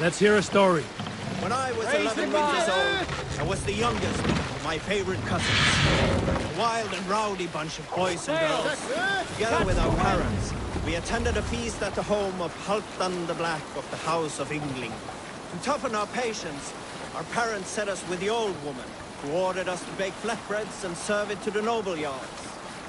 Let's hear a story. When I was 11 winters old, I was the youngest of my favorite cousins. A wild and rowdy bunch of boys and girls. Together with our parents, we attended a feast at the home of Halfdan the Black of the House of Yngling. To toughen our patience, our parents set us with the old woman, who ordered us to bake flatbreads and serve it to the noble yards.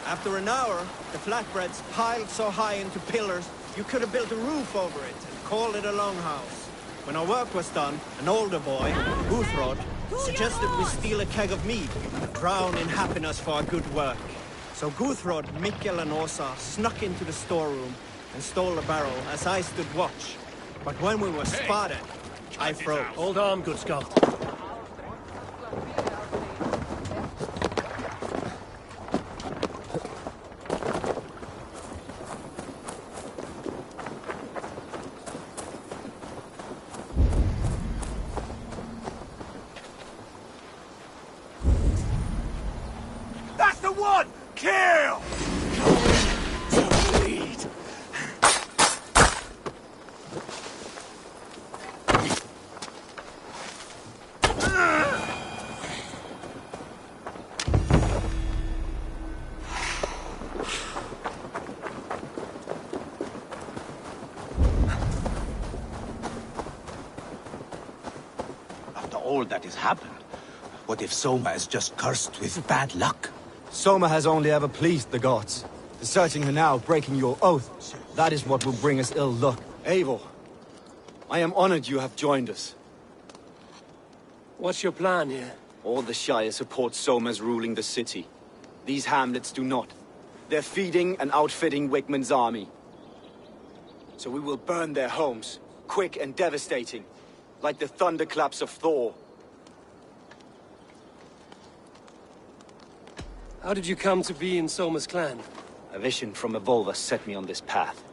After an hour, the flatbreads piled so high into pillars, you could have built a roof over it and called it a longhouse. When our work was done, an older boy, Guthrod, suggested we steal a keg of mead and drown in happiness for our good work. So Guthrod, Mikkel and Åsa snuck into the storeroom and stole the barrel as I stood watch. But when we were spotted, I froze. Hold on, good Skull. That's the one! Kill! To bleed. After all that has happened, what if Soma is just cursed with bad luck? Soma has only ever pleased the gods. Deserting her now, breaking your oath, that is what will bring us ill luck. Eivor, I am honored you have joined us. What's your plan here? All the Shire support Soma's ruling the city. These hamlets do not. They're feeding and outfitting Wigmund's army. So we will burn their homes, quick and devastating, like the thunderclaps of Thor. How did you come to be in Soma's clan? A vision from Evolva set me on this path.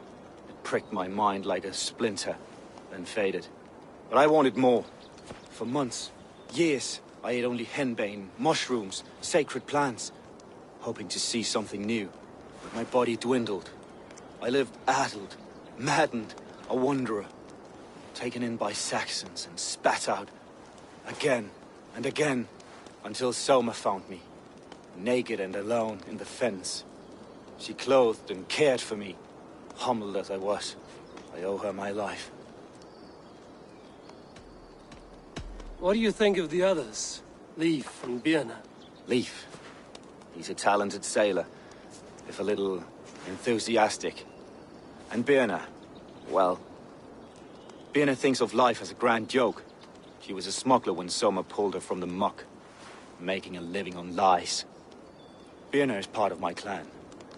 It pricked my mind like a splinter, then faded. But I wanted more. For months, years, I ate only henbane, mushrooms, sacred plants, hoping to see something new. But my body dwindled. I lived addled, maddened, a wanderer, taken in by Saxons and spat out again and again, until Soma found me. Naked and alone in the fens. She clothed and cared for me. Humbled as I was, I owe her my life. What do you think of the others? Leif and Birna? Leif. He's a talented sailor, if a little enthusiastic. And Birna, well, Birna thinks of life as a grand joke. She was a smuggler when Soma pulled her from the muck, making a living on lies. Birna is part of my clan,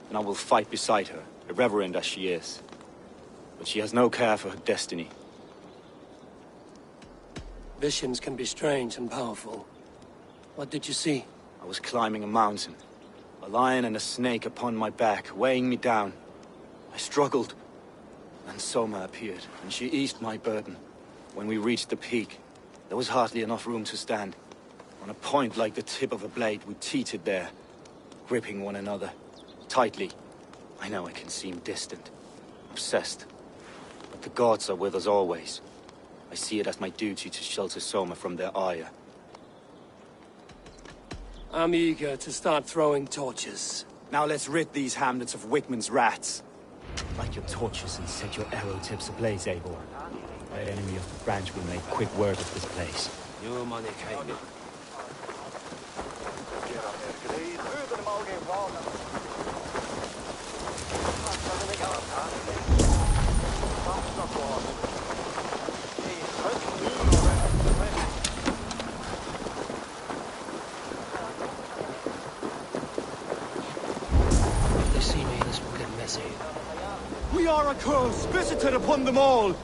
and I will fight beside her, irreverent as she is. But she has no care for her destiny. Visions can be strange and powerful. What did you see? I was climbing a mountain. A lion and a snake upon my back, weighing me down. I struggled. Then Soma appeared, and she eased my burden. When we reached the peak, there was hardly enough room to stand. On a point like the tip of a blade, we teetered there, gripping one another, tightly. I know I can seem distant, obsessed, but the gods are with us always. I see it as my duty to shelter Soma from their ire. I'm eager to start throwing torches. Now let's rid these hamlets of Wigmund's rats. Light your torches and set your arrow tips ablaze, Eivor. That enemy of the branch will make quick work of this place. No money, Kate. If they see me, this will get messy. We are a curse visited upon them all!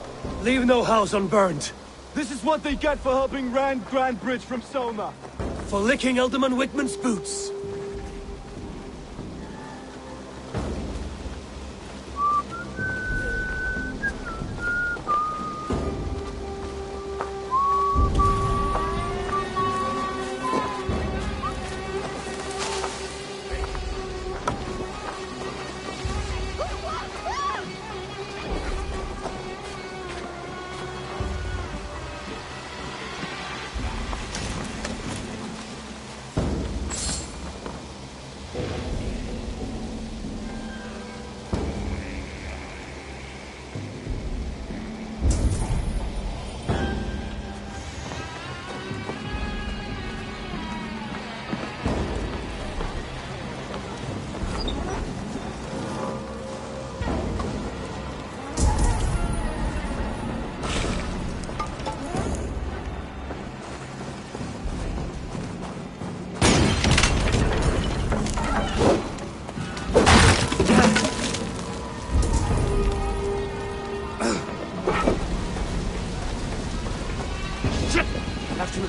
Leave no house unburned. This is what they get for helping Rand Grandbridge from Soma. For licking Alderman Wigmund's boots.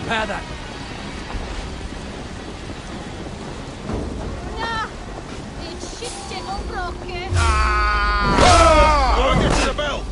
Repair that. Get to the bell!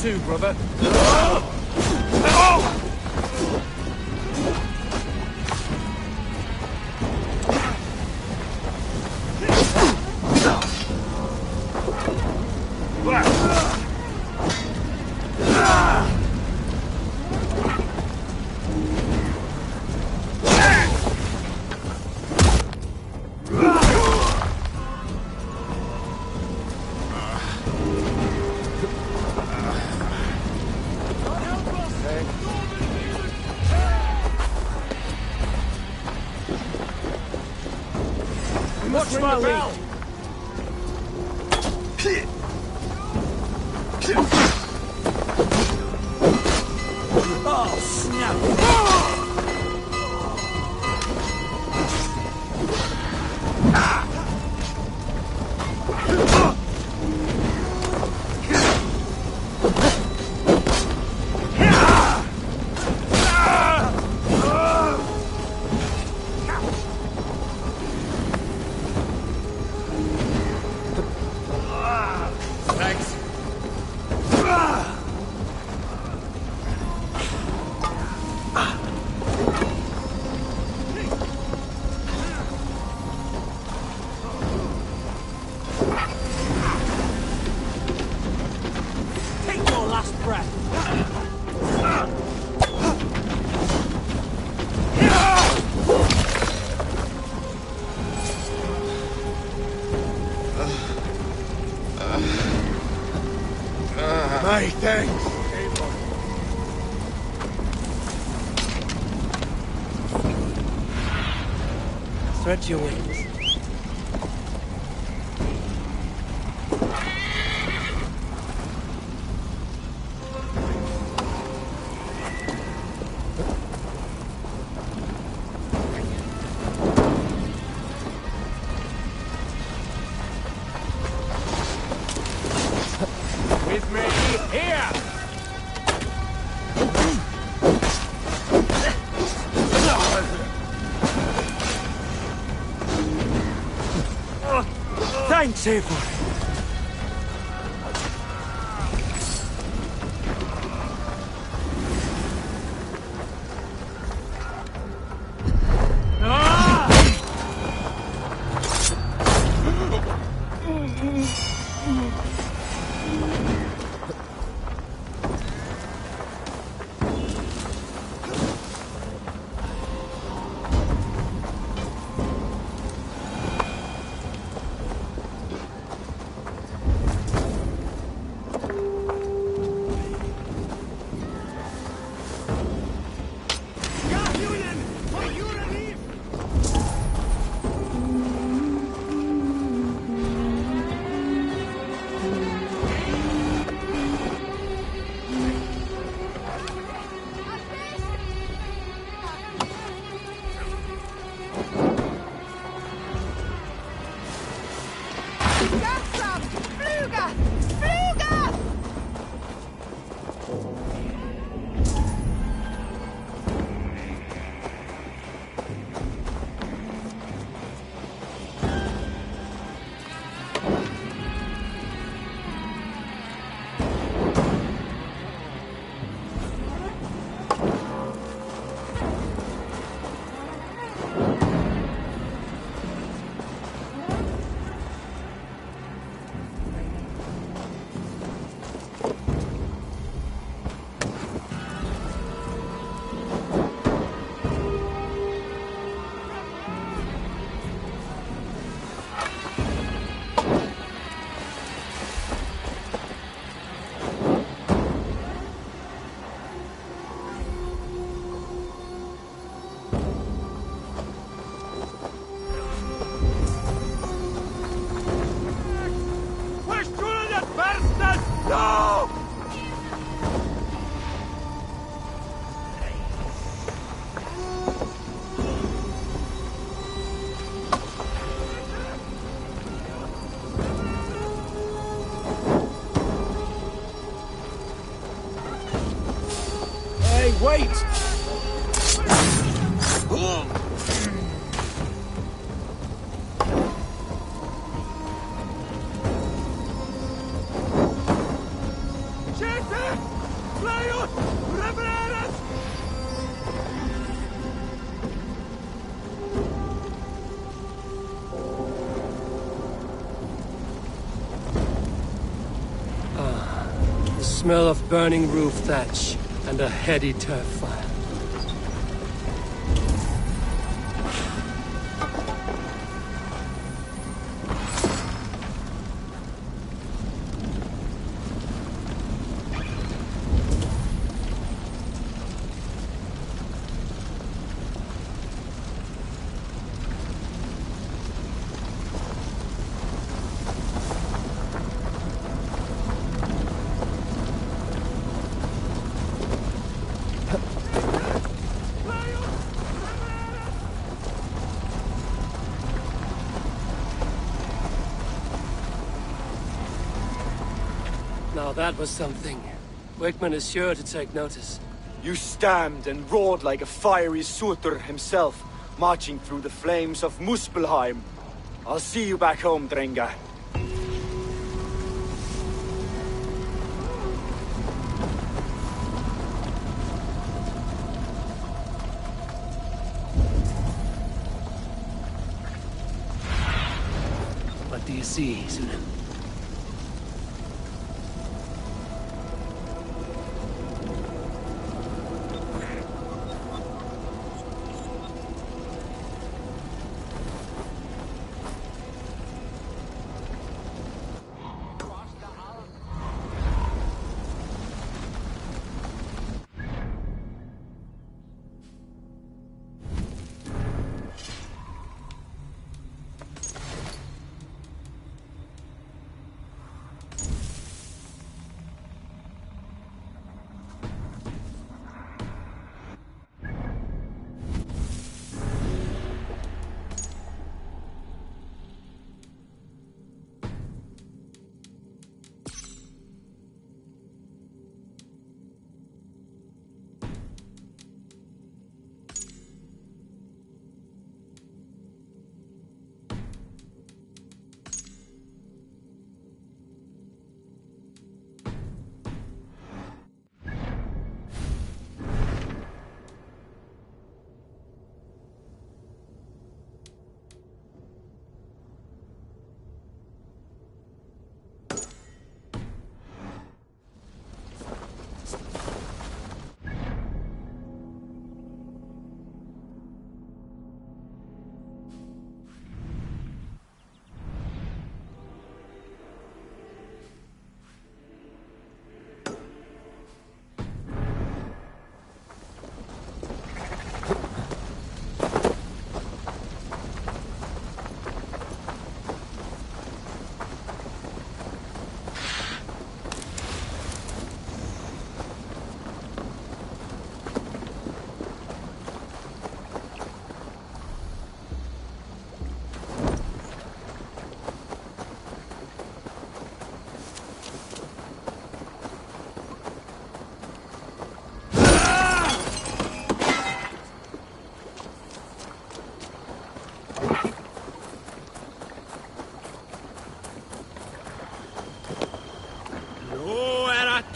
Too, brother. Watch my lead. Oh, snap. Hey, thanks. Stretch your wings. strength save for it. Wait! The smell of burning roof thatch and a heady turf fire. Now that was something. Wickman is sure to take notice. You stamped and roared like a fiery Surtur himself, marching through the flames of Muspelheim. I'll see you back home, Drenga. What do you see, Sunan?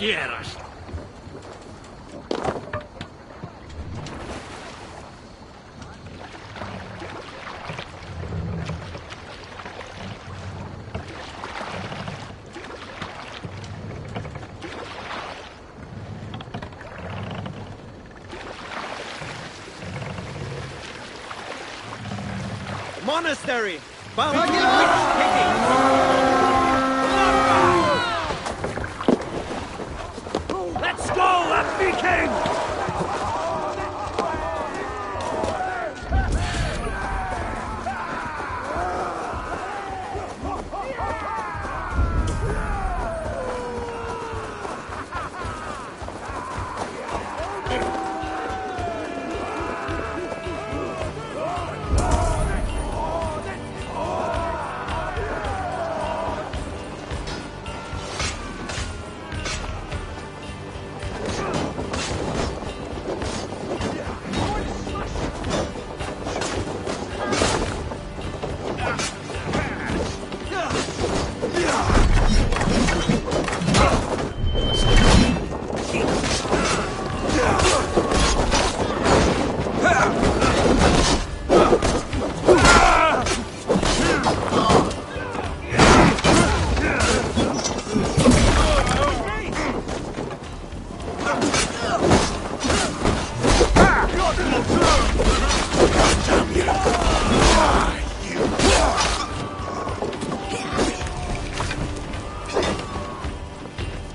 quieras. Monastery! Bound to witch Let's go, Viking!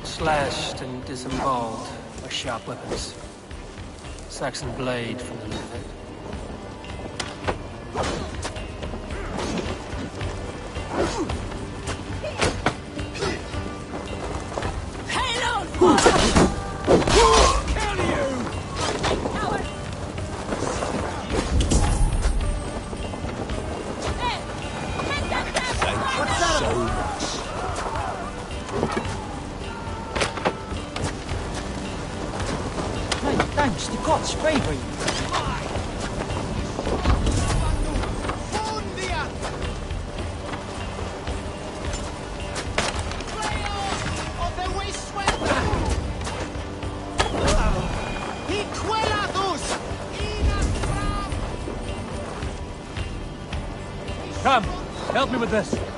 Slashed and disemboweled by sharp weapons. Saxon blade from the look of it. Thanks to God's favour. Come, help me with this.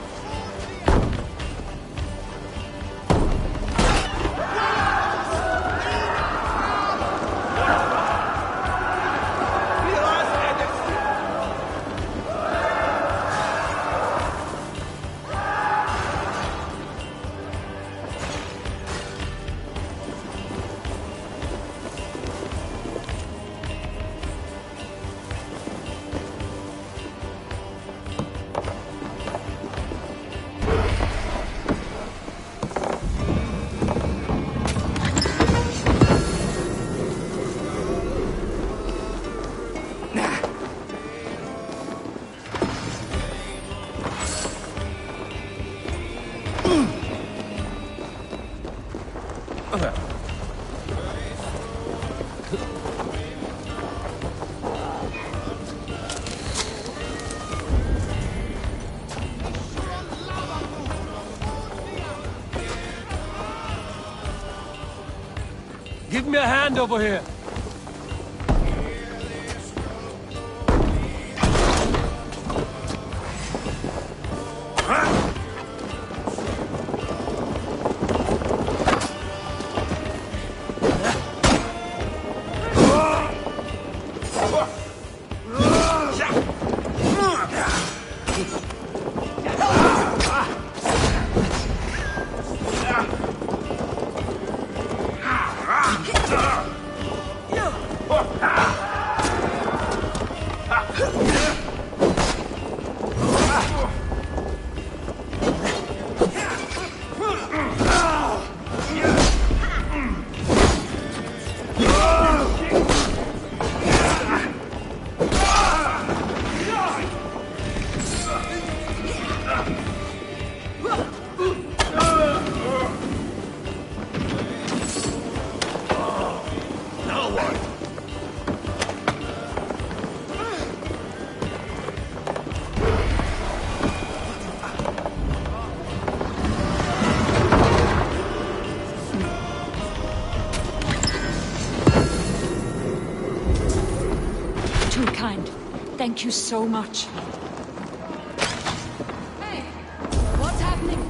Give me a hand over here. too kind. Thank you so much. Hey, what's happening?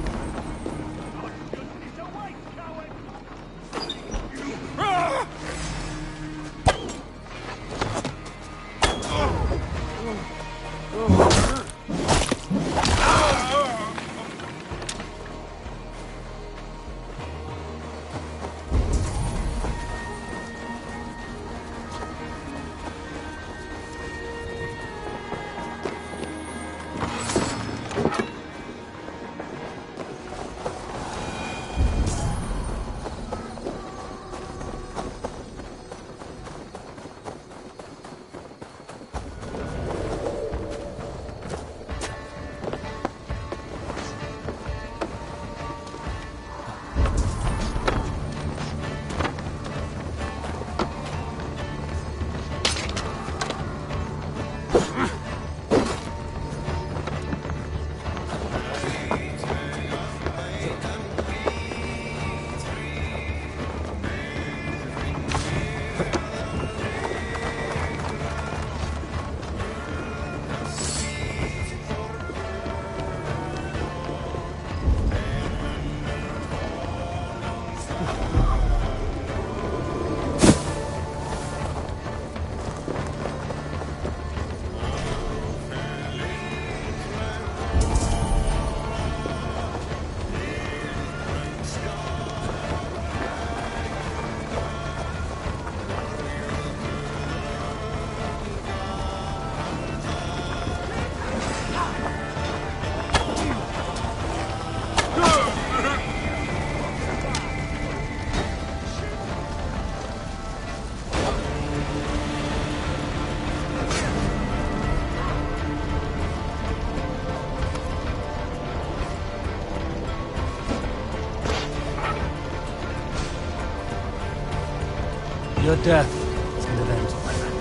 Your death is an event, my friend.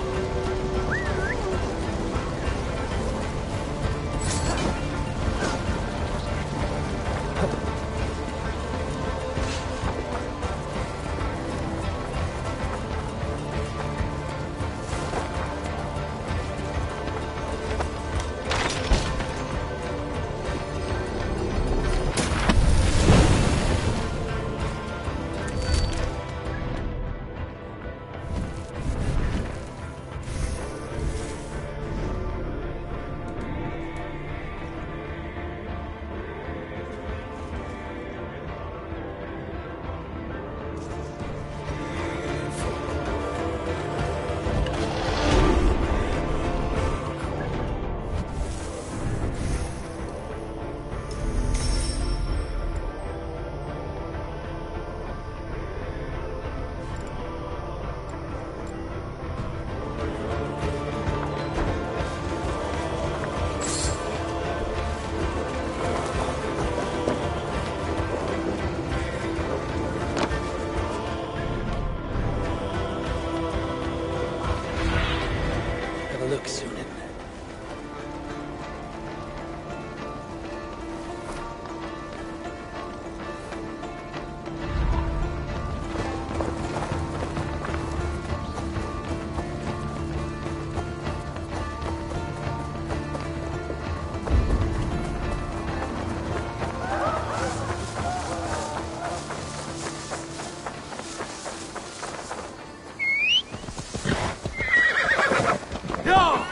Have a look, Sunan. Yo!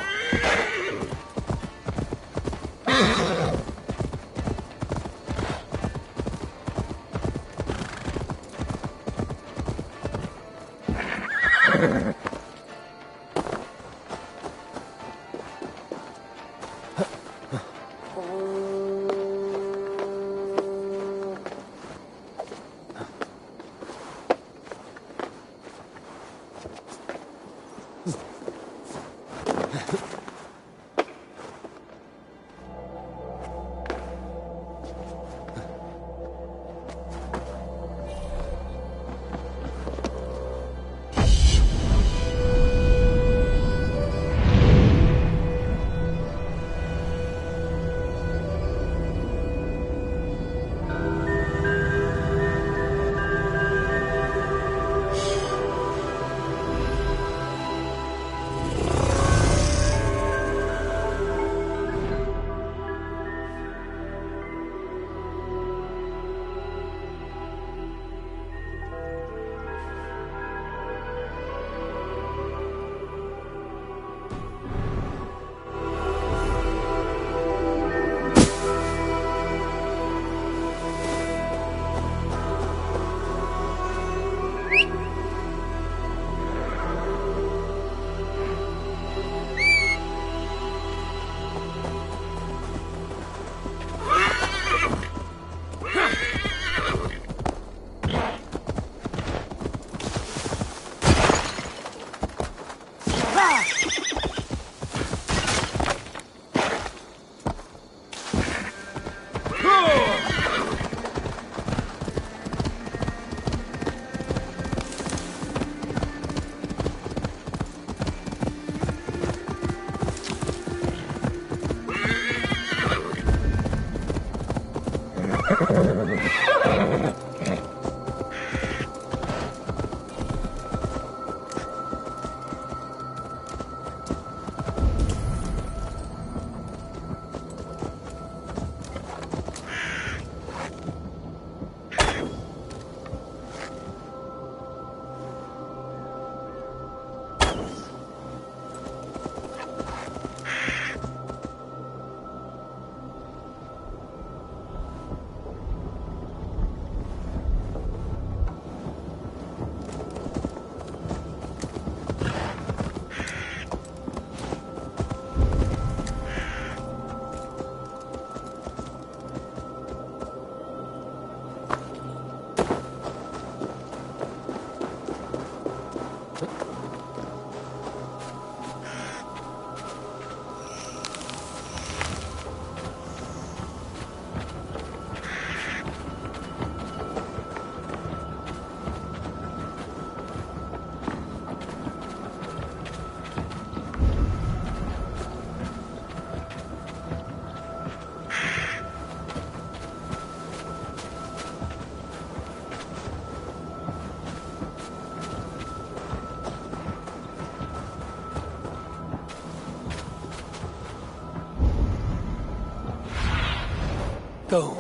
Go,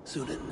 Zulin.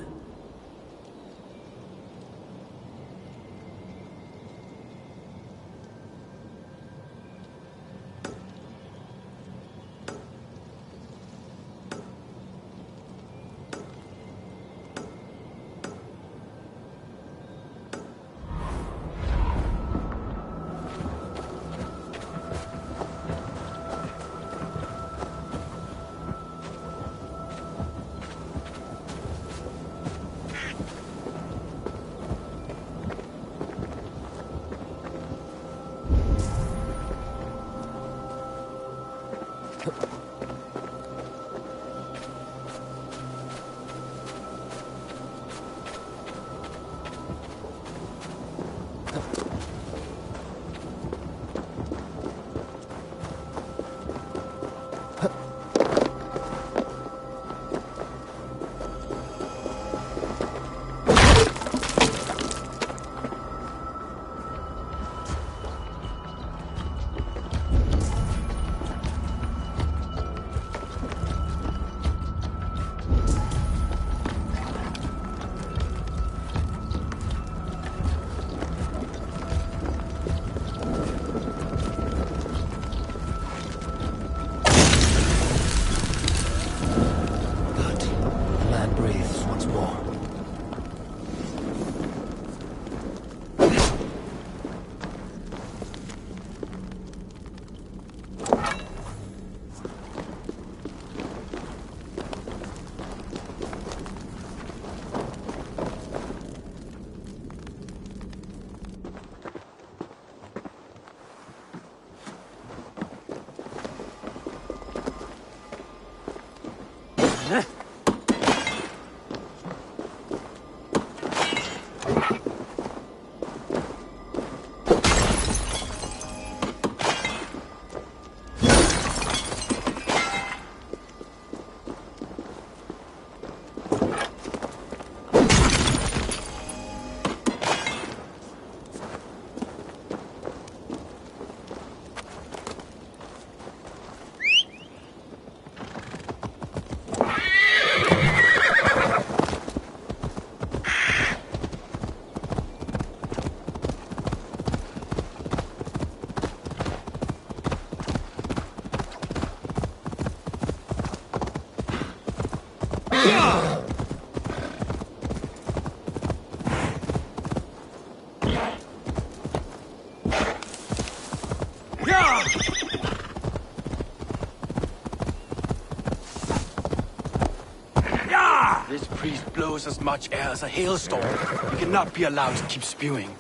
This priest blows as much air as a hailstorm. He cannot be allowed to keep spewing.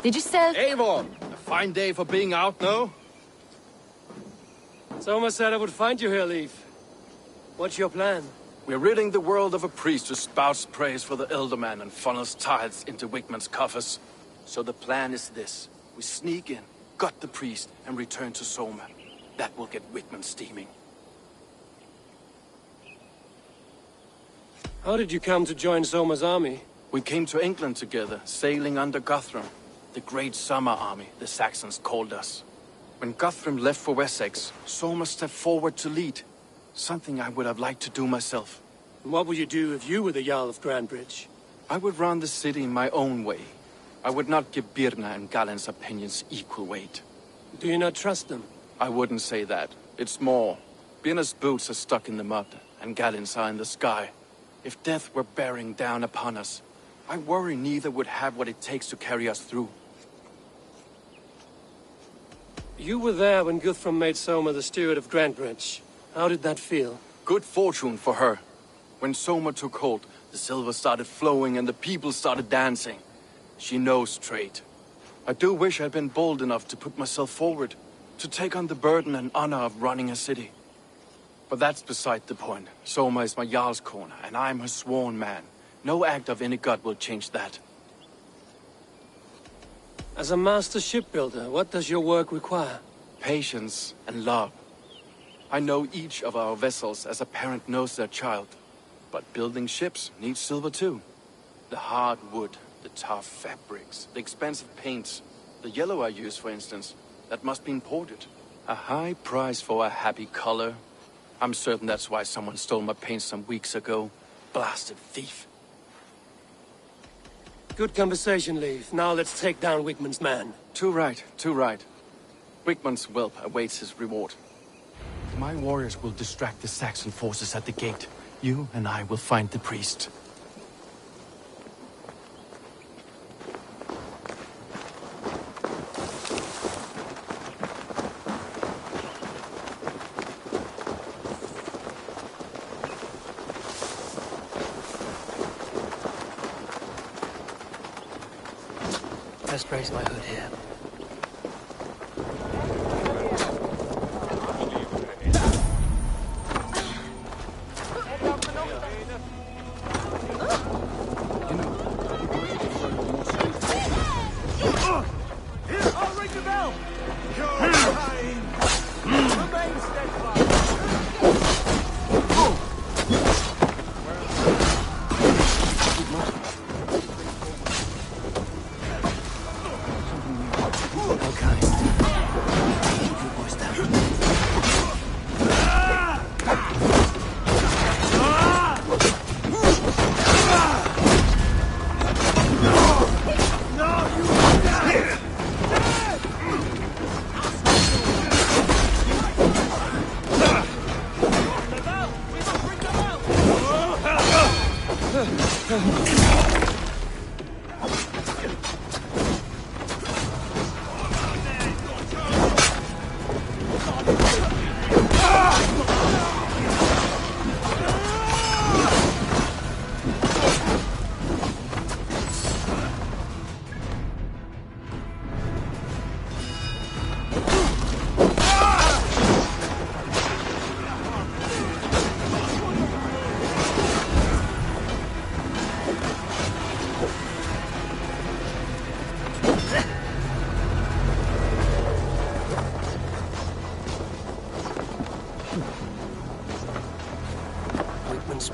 Did you sell? Eivor! A fine day for being out, no? Soma said I would find you here, Leaf. What's your plan? We're ridding the world of a priest who spouts praise for the Elderman and funnels tithes into Wickman's coffers. So the plan is this. We sneak in, gut the priest, and return to Soma. That will get Wickman steaming. How did you come to join Soma's army? We came to England together, sailing under Guthrum. The Great Summer Army, the Saxons called us. When Guthrum left for Wessex, Soma stepped forward to lead. Something I would have liked to do myself. What would you do if you were the Jarl of Grandbridge? I would run the city in my own way. I would not give Birna and Galen's opinions equal weight. Do you not trust them? I wouldn't say that. It's more. Birna's boots are stuck in the mud, and Galen's are in the sky. If death were bearing down upon us, I worry neither would have what it takes to carry us through. You were there when Guthrum made Soma the steward of Grandbridge. How did that feel? Good fortune for her. When Soma took hold, the silver started flowing and the people started dancing. She knows trade. I do wish I'd been bold enough to put myself forward, to take on the burden and honor of running a city. But that's beside the point. Soma is my Jarl's corner, and I'm her sworn man. No act of any god will change that. As a master shipbuilder, what does your work require? Patience and love. I know each of our vessels as a parent knows their child. But building ships needs silver too. The hard wood, the tough fabrics, the expensive paints. The yellow I use, for instance, that must be imported. A high price for a happy color. I'm certain that's why someone stole my paint some weeks ago. Blasted thief. Good conversation, Leif. Now let's take down Wigmund's man. Too right, too right. Wigmund's whelp awaits his reward. My warriors will distract the Saxon forces at the gate. You and I will find the priest. Best raise my hood here.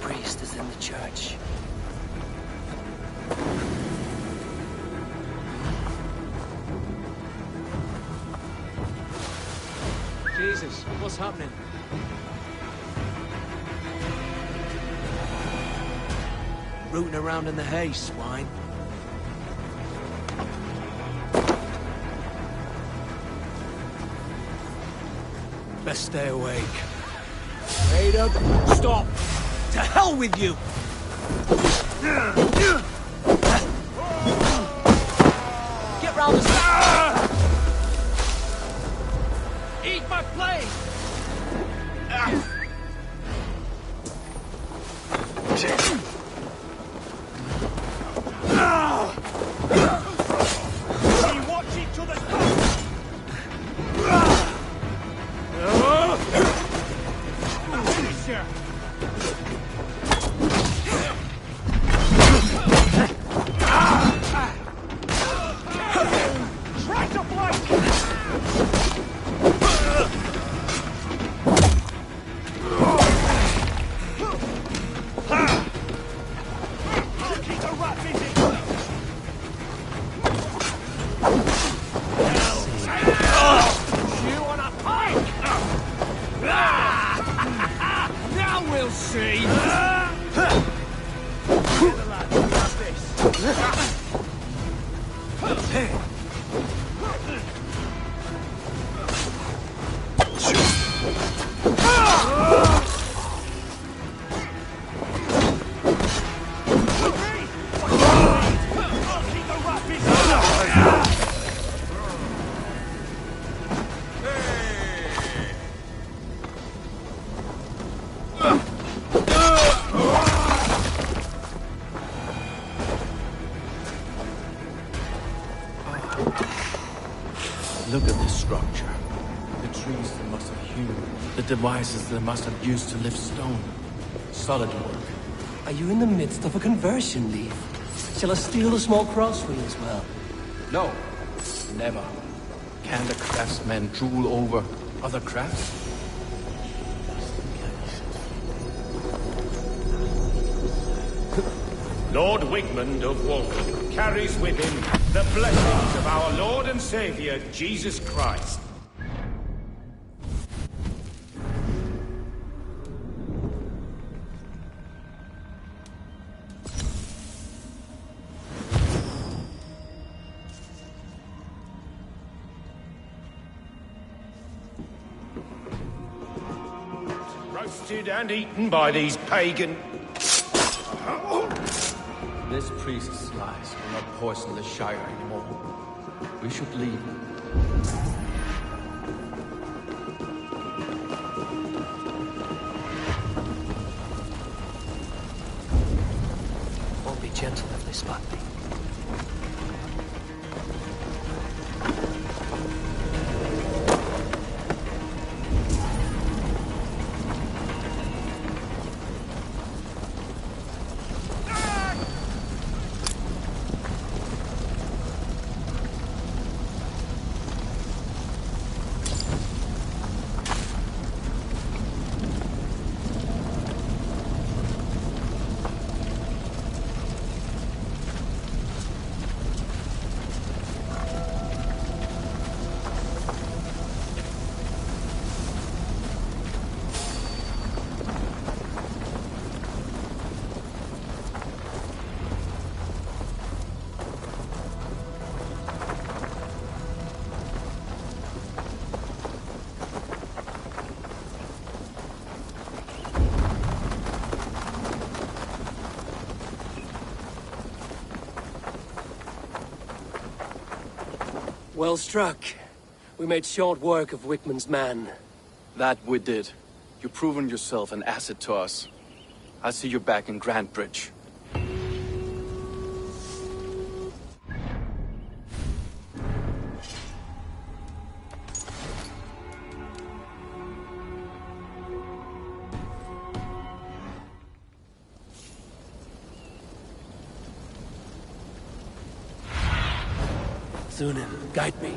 Priest is in the church. Jesus, what's happening? Rooting around in the hay, swine. Best stay awake. Wait up! Stop! To hell with you! Get round the side! Eat my blade! We watch each other's back! Finisher! see! Look at this structure. The trees they must have hewn. The devices they must have used to lift stone. Solid work. Are you in the midst of a conversion, Leaf? Shall I steal the small cross for you as well? No. Never. Can the craftsmen drool over other crafts? Lord Wigmund of Walden carries with him the blessings of our Lord and Savior, Jesus Christ. Roasted and eaten by these pagan... This priest's lies will not poison the Shire anymore. We should leave. Won't be gentle if they spot me. Well struck. We made short work of Wickman's man. That we did. You've proven yourself an asset to us. I'll see you back in Grantbridge. Zunin, guide me.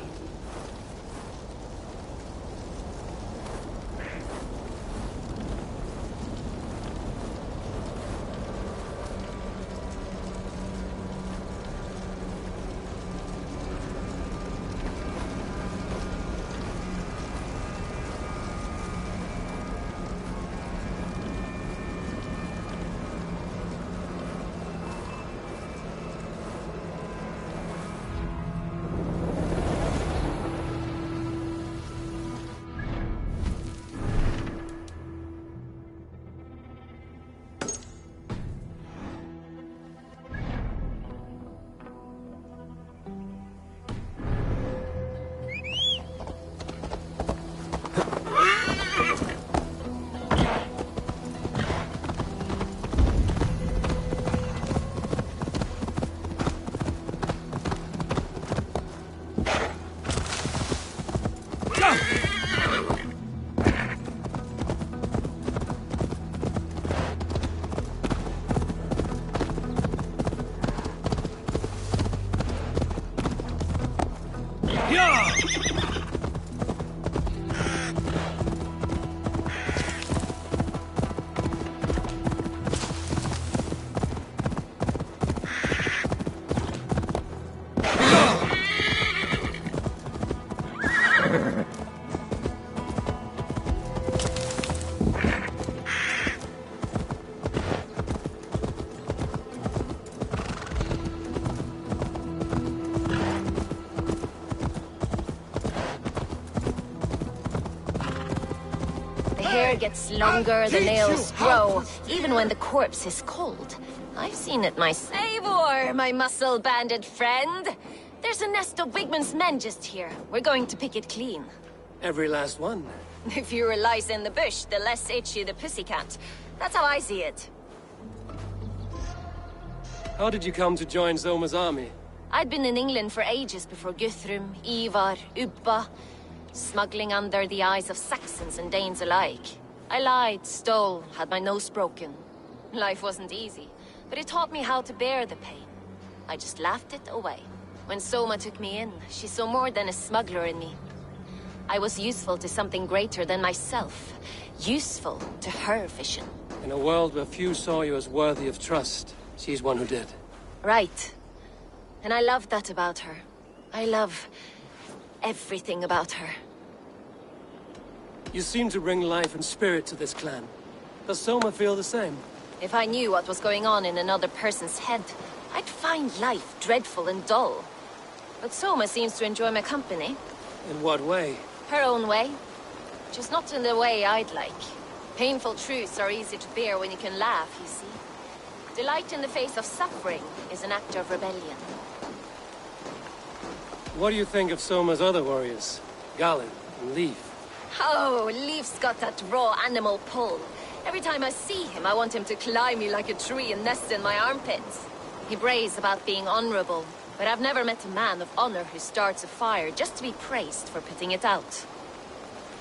hair gets longer, the nails grow, even when the corpse is cold. I've seen it myself. Eivor, my muscle-banded friend! There's a nest of Wigman's men just here. We're going to pick it clean. Every last one. The fewer lies in the bush, the less itchy the pussycat. That's how I see it. How did you come to join Zoma's army? I'd been in England for ages before Guthrum, Ivar, Ubba, smuggling under the eyes of Saxons and Danes alike. I lied, stole, had my nose broken. Life wasn't easy, but it taught me how to bear the pain. I just laughed it away. When Soma took me in, she saw more than a smuggler in me. I was useful to something greater than myself. Useful to her vision. In a world where few saw you as worthy of trust, she's one who did. Right. And I love that about her. I love everything about her. You seem to bring life and spirit to this clan. Does Soma feel the same? If I knew what was going on in another person's head, I'd find life dreadful and dull. But Soma seems to enjoy my company. In what way? Her own way. Just not in the way I'd like. Painful truths are easy to bear when you can laugh, you see. Delight in the face of suffering is an act of rebellion. What do you think of Soma's other warriors? Galen and Leaf? Oh, Leaf's got that raw animal pull. Every time I see him, I want him to climb me like a tree and nest in my armpits. He brays about being honorable, but I've never met a man of honor who starts a fire just to be praised for putting it out.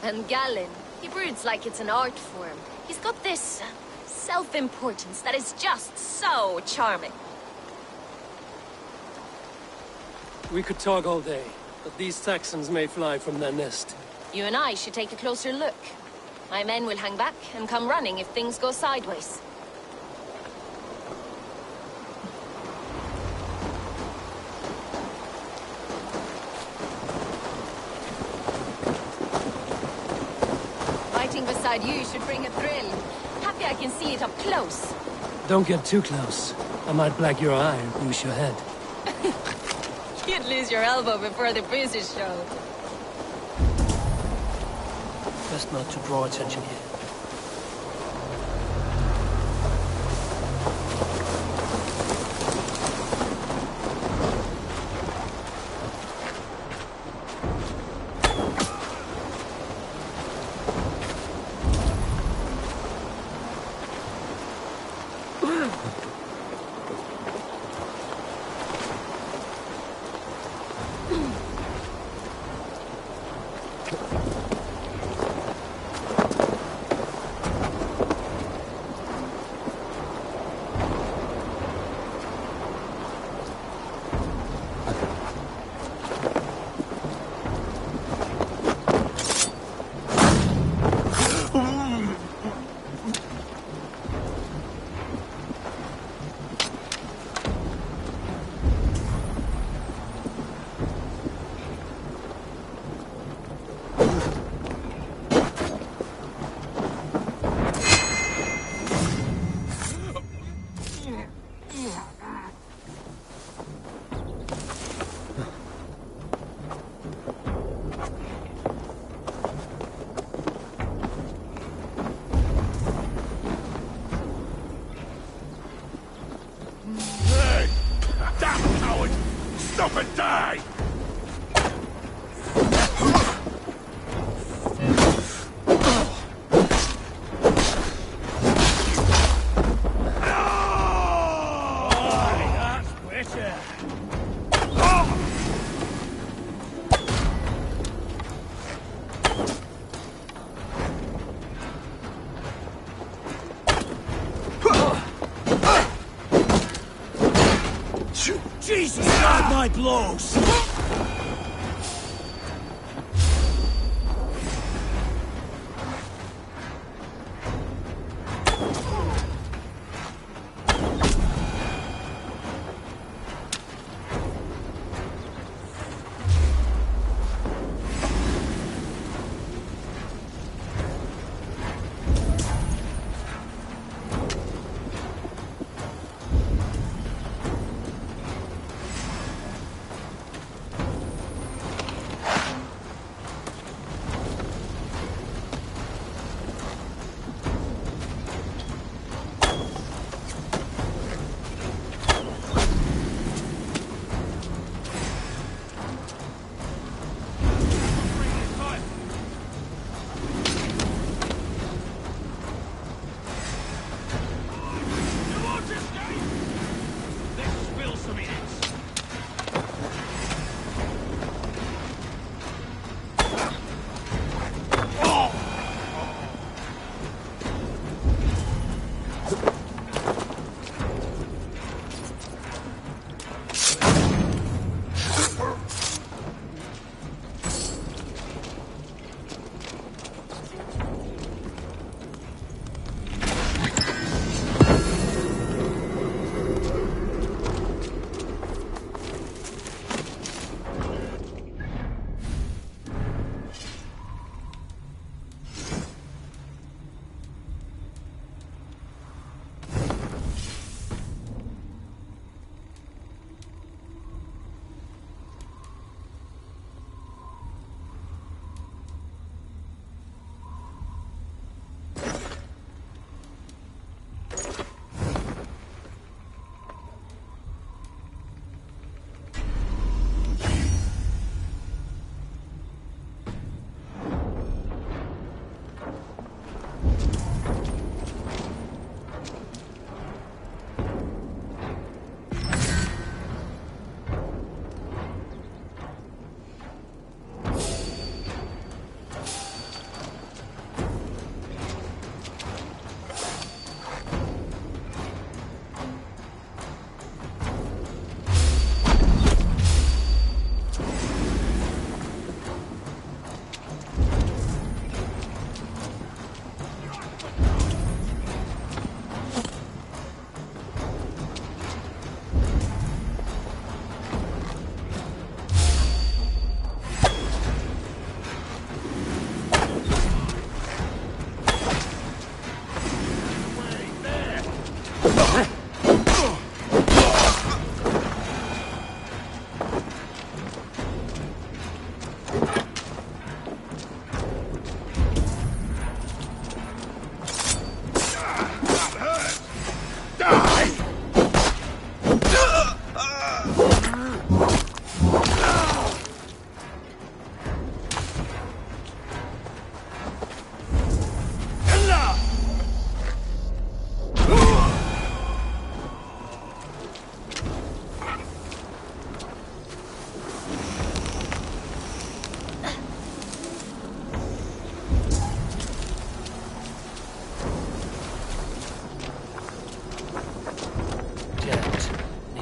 And Galen, he broods like it's an art form. He's got this self-importance that is just so charming. We could talk all day, but these Saxons may fly from their nest. You and I should take a closer look. My men will hang back and come running if things go sideways. Fighting beside you should bring a thrill. Happy I can see it up close. Don't get too close. I might black your eye or bruise your head. You'd lose your elbow before the bruises show. Best not to draw attention here. Stop and die! Jesus, God, my blows!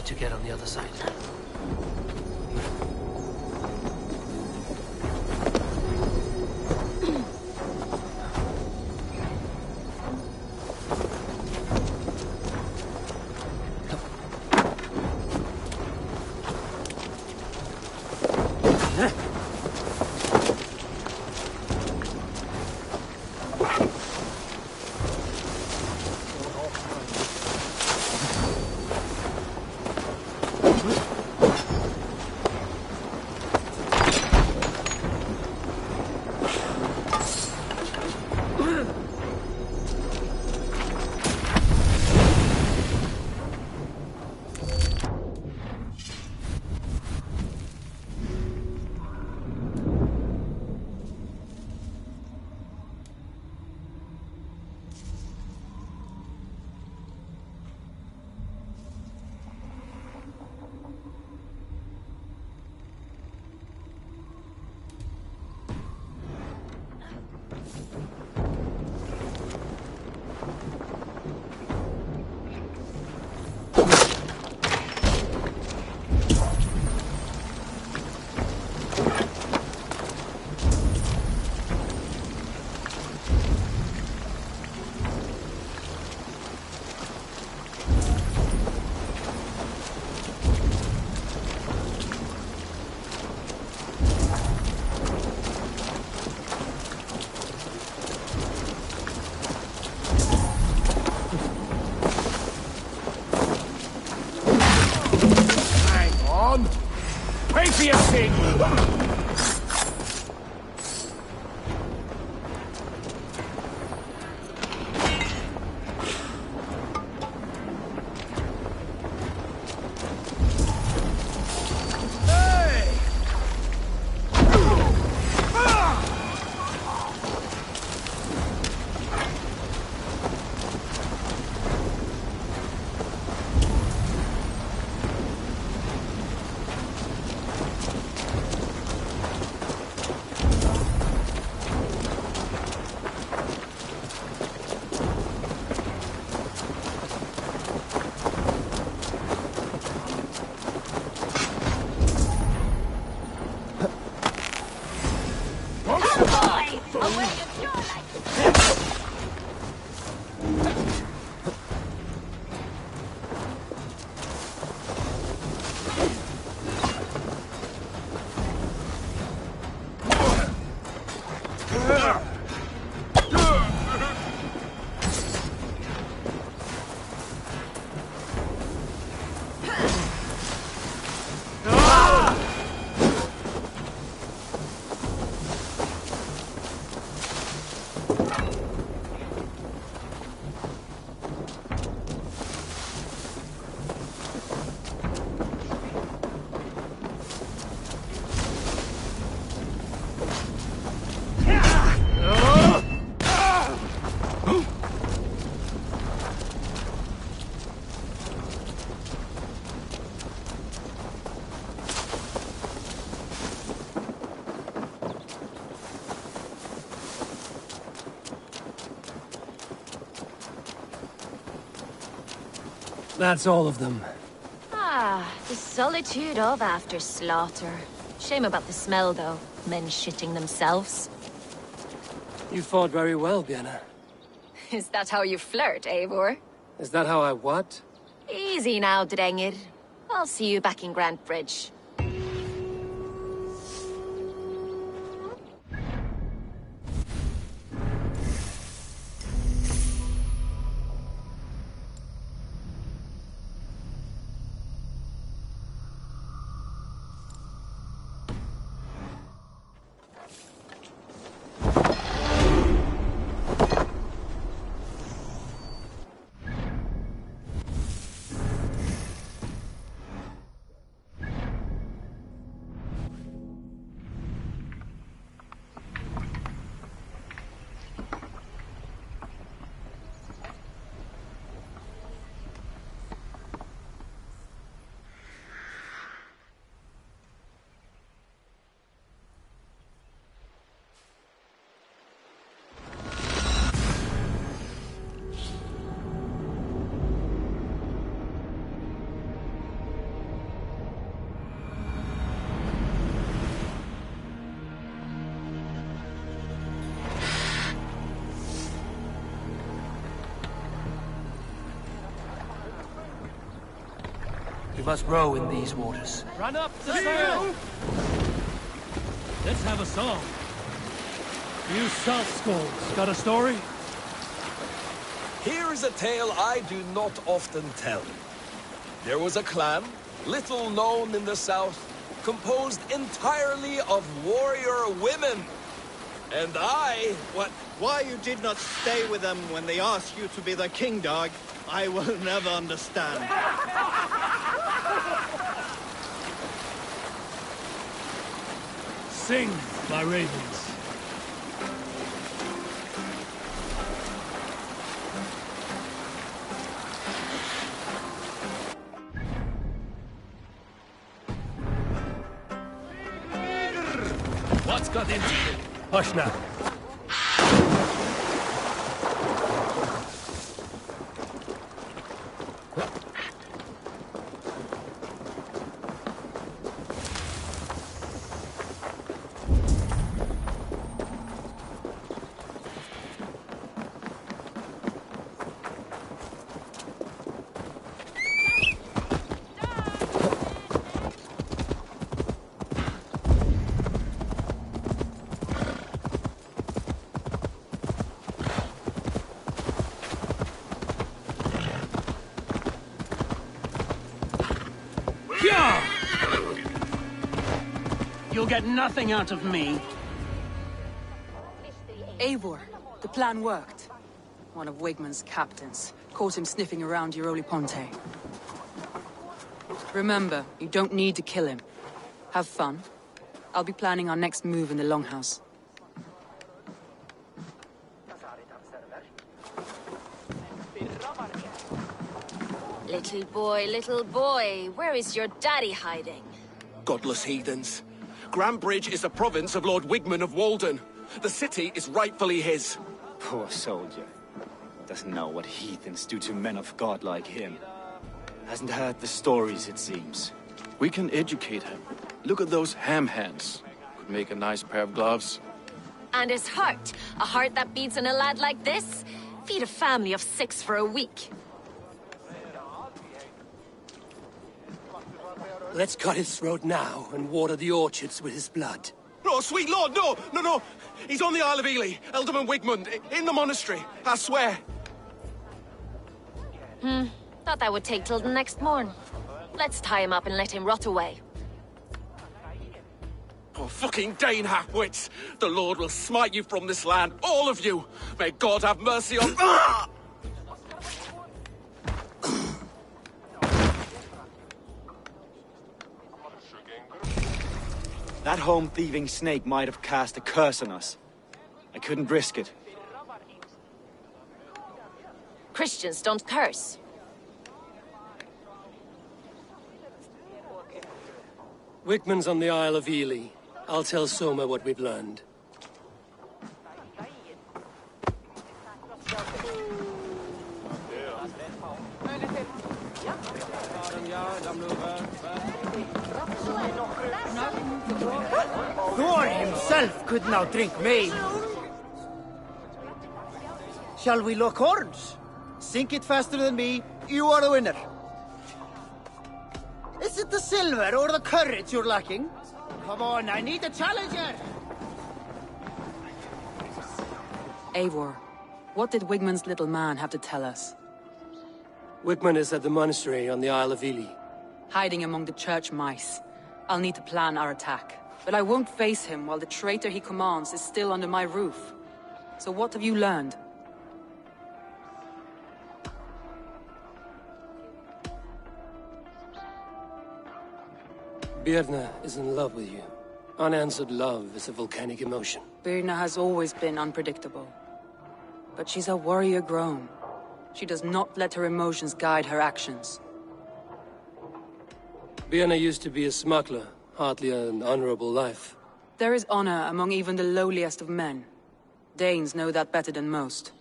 To get on the other side. Pay for your sin! That's all of them. Ah, the solitude of after slaughter. Shame about the smell, though. Men shitting themselves. You fought very well, Björn. Is that how you flirt, Eivor? Is that how I what? Easy now, Drengir. I'll see you back in Grand Bridge. must row in these waters. Run up the sail! Let's have a song. You South Skulls, got a story? Here is a tale I do not often tell. There was a clan, little known in the south, composed entirely of warrior women. And Why you did not stay with them when they asked you to be the king dog, I will never understand. Sing, my ravens. What's got into you? Hush now. You'll get nothing out of me. Eivor, the plan worked. One of Wigmund's captains caught him sniffing around Euroli Ponte. Remember, you don't need to kill him. Have fun. I'll be planning our next move in the Longhouse. Little boy, where is your daddy hiding? Godless heathens. Grambridge is a province of Lord Wigmund of Walden. The city is rightfully his. Poor soldier. Doesn't know what heathens do to men of God like him. Hasn't heard the stories, it seems. We can educate him. Look at those ham hands. Could make a nice pair of gloves. And his heart. A heart that beats in a lad like this? Feed a family of 6 for a week. Let's cut his throat now and water the orchards with his blood. No, sweet lord, no! He's on the Isle of Ely, Ealdorman Wigmund, in the monastery, I swear. Thought that would take till the next morn. Let's tie him up and let him rot away. Oh, fucking Dane half-wits! The Lord will smite you from this land, all of you! May God have mercy on... That home-thieving snake might have cast a curse on us. I couldn't risk it. Christians don't curse. Wigmund's on the Isle of Ely. I'll tell Soma what we've learned. Thor himself could now drink mead. Shall we lock horns? Sink it faster than me, you are the winner. Is it the silver or the courage you're lacking? Come on, I need a challenger! Eivor, what did Wigmund's little man have to tell us? Wigmund is at the monastery on the Isle of Ely. Hiding among the church mice. I'll need to plan our attack. But I won't face him while the traitor he commands is still under my roof. So what have you learned? Birna is in love with you. Unanswered love is a volcanic emotion. Birna has always been unpredictable. But she's a warrior grown. She does not let her emotions guide her actions. Birna used to be a smuggler, hardly an honorable life. There is honor among even the lowliest of men. Danes know that better than most.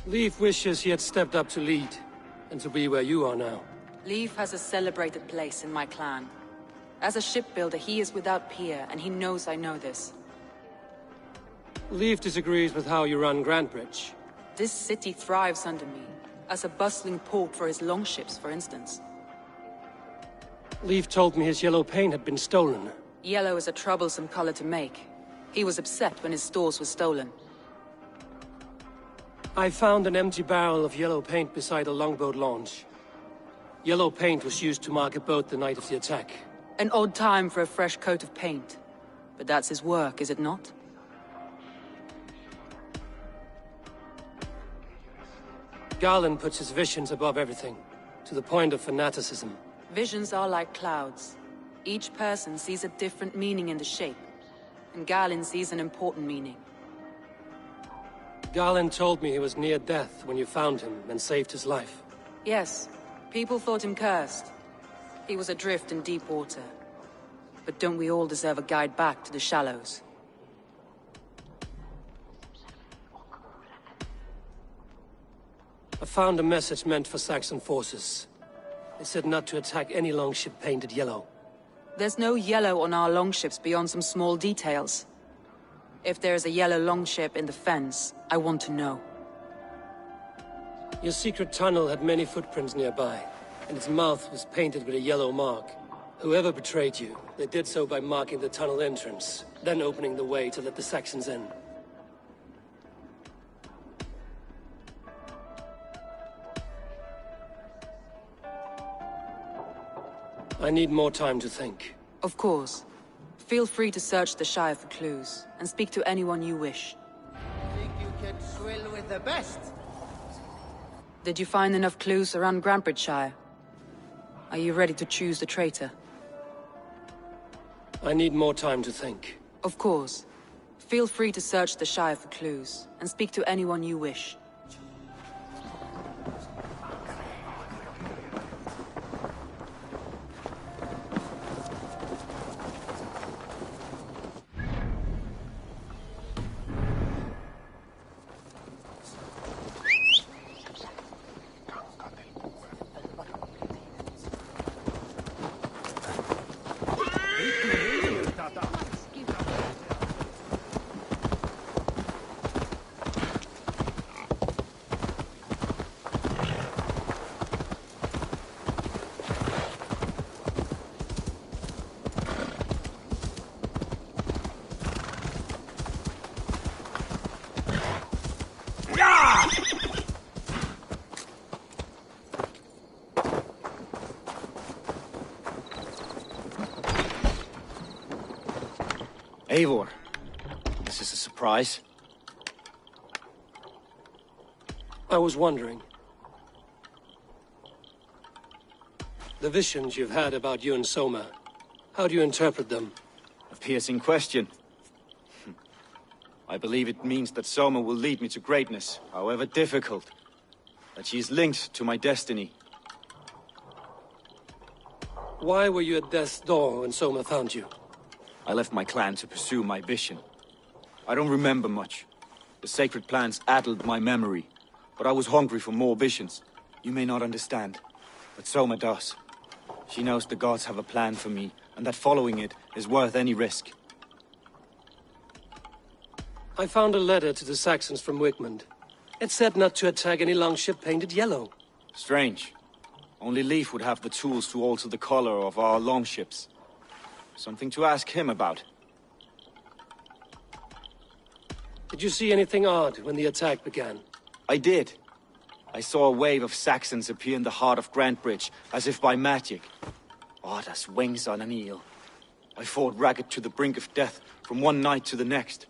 Leif wishes he had stepped up to lead, and to be where you are now. Leif has a celebrated place in my clan. As a shipbuilder, he is without peer, and he knows I know this. Leif disagrees with how you run Grantebridge. This city thrives under me, as a bustling port for his longships, for instance. Leif told me his yellow paint had been stolen. Yellow is a troublesome color to make. He was upset when his stores were stolen. I found an empty barrel of yellow paint beside a longboat launch. Yellow paint was used to mark a boat the night of the attack. An odd time for a fresh coat of paint. But that's his work, is it not? Garland puts his visions above everything, to the point of fanaticism. Visions are like clouds. Each person sees a different meaning in the shape, and Garland sees an important meaning. Garland told me he was near death when you found him and saved his life. Yes, people thought him cursed. He was adrift in deep water. But don't we all deserve a guide back to the shallows? I found a message meant for Saxon forces. They said not to attack any longship painted yellow. There's no yellow on our longships beyond some small details. If there's a yellow longship in the fens, I want to know. Your secret tunnel had many footprints nearby, and its mouth was painted with a yellow mark. Whoever betrayed you, they did so by marking the tunnel entrance, then opening the way to let the Saxons in. I need more time to think. Of course. Feel free to search the Shire for clues, and speak to anyone you wish. Think you can swill with the best? Did you find enough clues around Grantebridge? Are you ready to choose the traitor? I need more time to think. Of course. Feel free to search the Shire for clues, and speak to anyone you wish. Eivor, this is a surprise. I was wondering. The visions you've had about you and Soma, how do you interpret them? A piercing question. I believe it means that Soma will lead me to greatness, however difficult. That she is linked to my destiny. Why were you at death's door when Soma found you? I left my clan to pursue my vision. I don't remember much. The sacred plans addled my memory, but I was hungry for more visions. You may not understand, but Soma does. She knows the gods have a plan for me, and that following it is worth any risk. I found a letter to the Saxons from Wigmund. It said not to attack any longship painted yellow. Strange. Only Leif would have the tools to alter the color of our longships. Something to ask him about. Did you see anything odd when the attack began? I did. I saw a wave of Saxons appear in the heart of Grantebridge, as if by magic. Odd as wings on an eel. I fought ragged to the brink of death from one night to the next.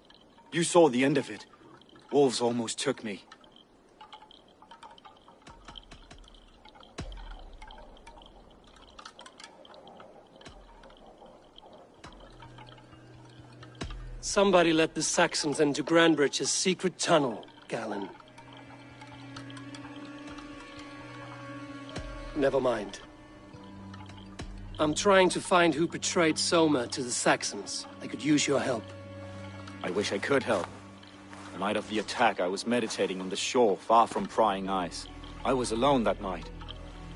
You saw the end of it. Wolves almost took me. Somebody let the Saxons into Grantebridge's secret tunnel, Galen. Never mind. I'm trying to find who betrayed Soma to the Saxons. I could use your help. I wish I could help. The night of the attack, I was meditating on the shore, far from prying eyes. I was alone that night.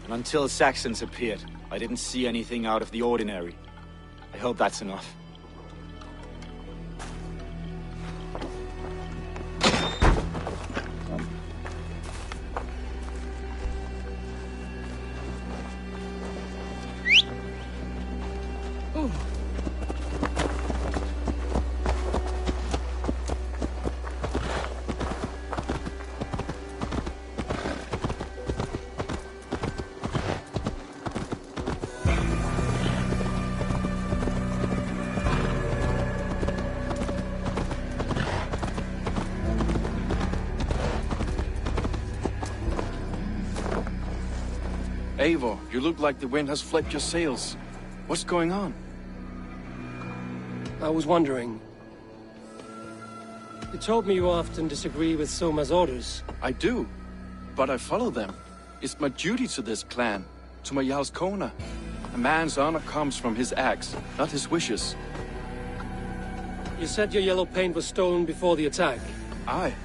And until Saxons appeared, I didn't see anything out of the ordinary. I hope that's enough. Eivor, you look like the wind has flipped your sails. What's going on? I was wondering. You told me you often disagree with Soma's orders. I do, but I follow them. It's my duty to this clan, to my Jarl's Kona. A man's honor comes from his acts, not his wishes. You said your yellow paint was stolen before the attack. Aye,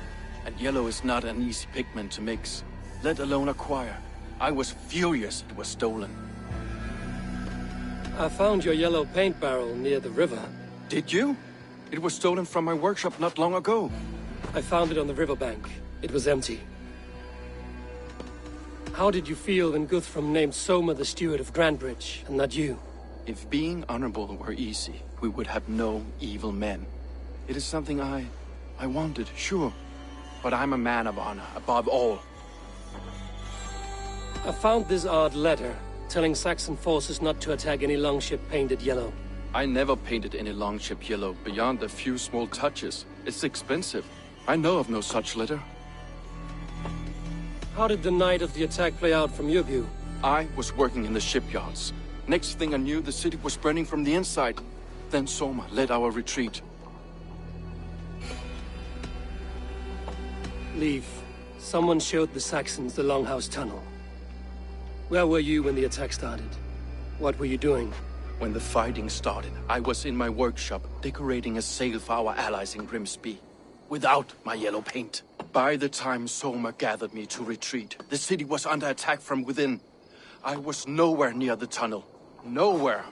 and yellow is not an easy pigment to mix, let alone acquire. I was furious it was stolen. I found your yellow paint barrel near the river. Did you? It was stolen from my workshop not long ago. I found it on the riverbank. It was empty. How did you feel when Guthrum named Soma the steward of Grandbridge, and not you? If being honorable were easy, we would have no evil men. It is something I wanted, sure. But I'm a man of honor, above all. I found this odd letter, telling Saxon forces not to attack any longship painted yellow. I never painted any longship yellow beyond a few small touches. It's expensive. I know of no such letter. How did the night of the attack play out from your view? I was working in the shipyards. Next thing I knew, the city was burning from the inside. Then Soma led our retreat. Leave. Someone showed the Saxons the Longhouse Tunnel. Where were you when the attack started? What were you doing? When the fighting started, I was in my workshop, decorating a sail for our allies in Grimsby. Without my yellow paint. By the time Soma gathered me to retreat, the city was under attack from within. I was nowhere near the tunnel. Nowhere.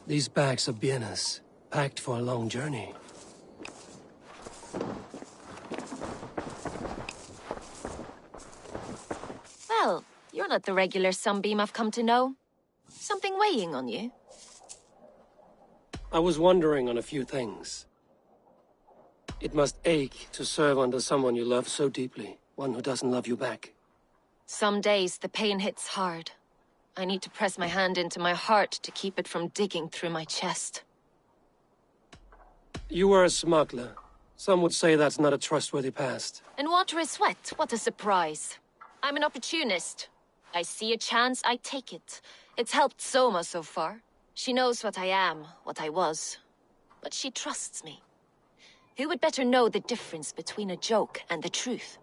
These bags are bienes, packed for a long journey. Well, you're not the regular sunbeam I've come to know. Something weighing on you? I was wondering on a few things. It must ache to serve under someone you love so deeply, one who doesn't love you back. Some days the pain hits hard. I need to press my hand into my heart to keep it from digging through my chest. You were a smuggler. Some would say that's not a trustworthy past. And water is wet, what a surprise. I'm an opportunist. I see a chance, I take it. It's helped Soma so far. She knows what I am, what I was. But she trusts me. Who would better know the difference between a joke and the truth?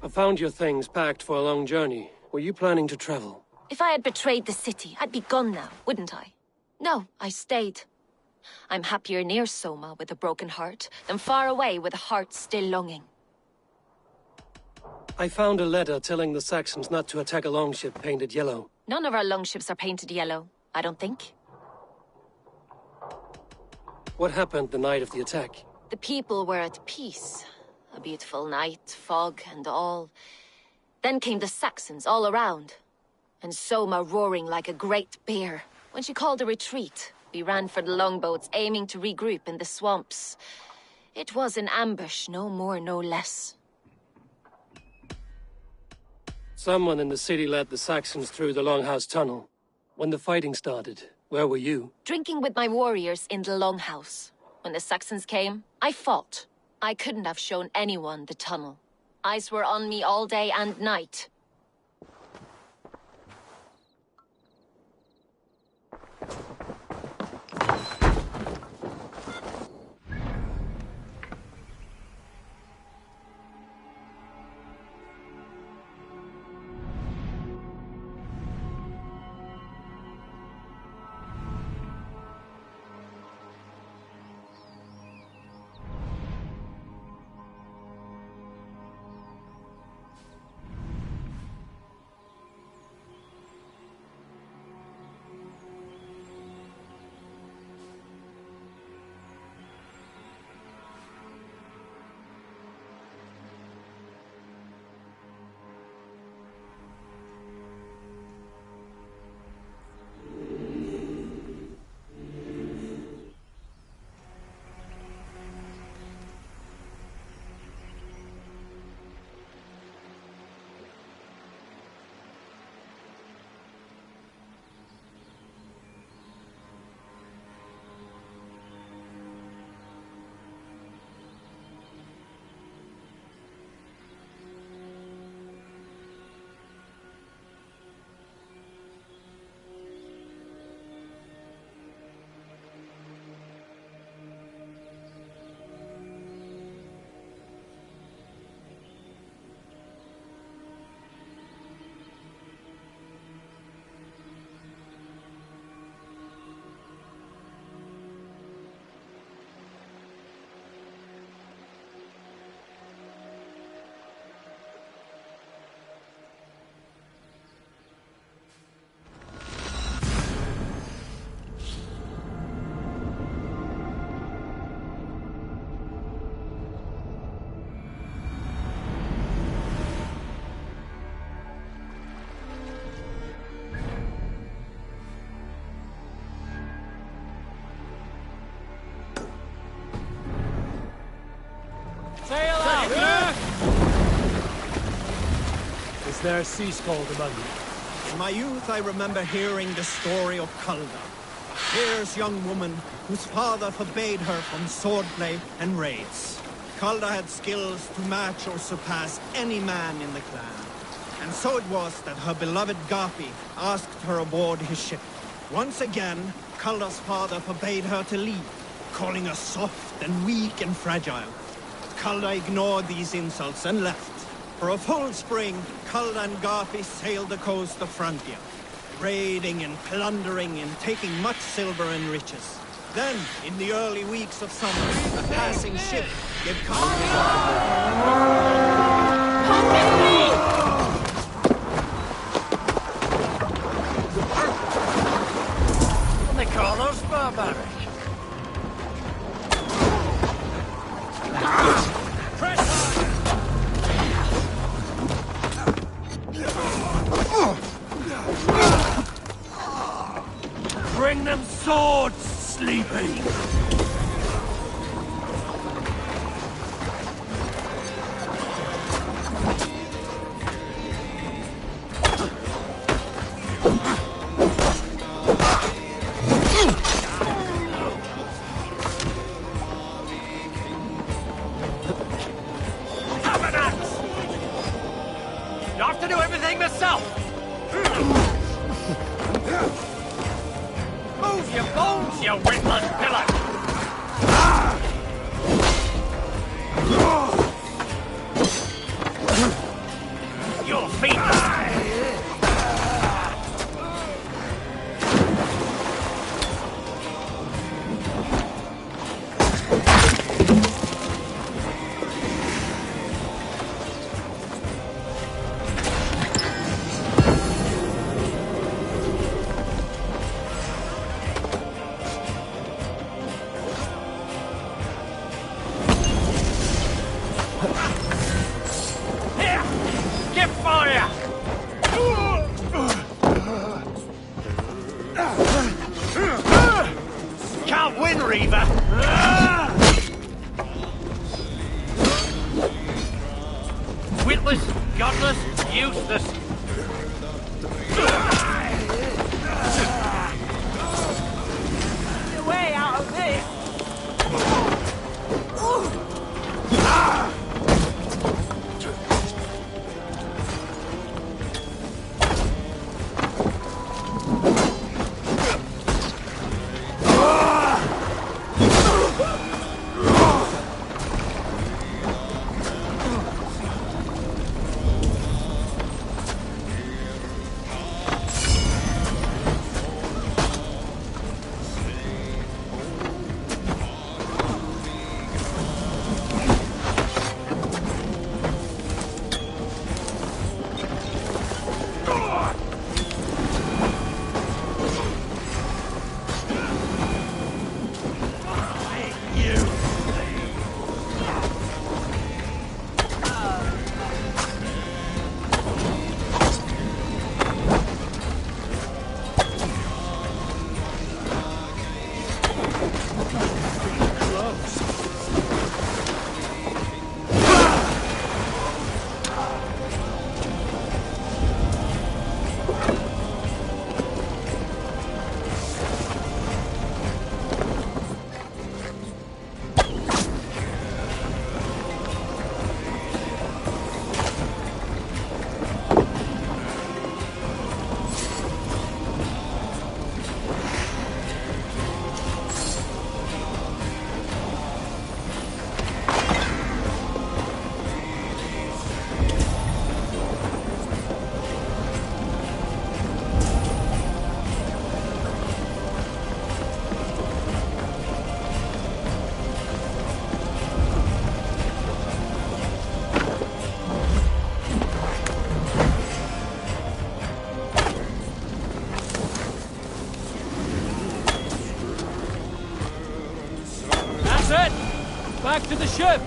I found your things packed for a long journey. Were you planning to travel? If I had betrayed the city, I'd be gone now, wouldn't I? No, I stayed. I'm happier near Soma with a broken heart than far away with a heart still longing. I found a letter telling the Saxons not to attack a longship painted yellow. None of our longships are painted yellow, I don't think. What happened the night of the attack? The people were at peace. A beautiful night, fog and all. Then came the Saxons all around. And Soma roaring like a great bear. When she called a retreat, we ran for the longboats, aiming to regroup in the swamps. It was an ambush, no more, no less. Someone in the city led the Saxons through the Longhouse Tunnel. When the fighting started, where were you? Drinking with my warriors in the Longhouse. When the Saxons came, I fought. I couldn't have shown anyone the tunnel. Eyes were on me all day and night. Is there a sea scald among you? In my youth, I remember hearing the story of Calda, a fierce young woman whose father forbade her from swordplay and raids. Calda had skills to match or surpass any man in the clan. And so it was that her beloved Garpi asked her aboard his ship. Once again, Calda's father forbade her to leave, calling her soft and weak and fragile. Calda ignored these insults and left. For a full spring, Calda and Garpi sailed the coast of Frontier, raiding and plundering and taking much silver and riches. Then, in the early weeks of summer, a passing ship gave They call us barbaric. Bring them swords, sleepy! Have an axe! You have to do everything myself! Move your bones, you witless pillar! Your feet! Can't win, Reaver! Witless, godless, useless. Get way out of this! Back to the ship!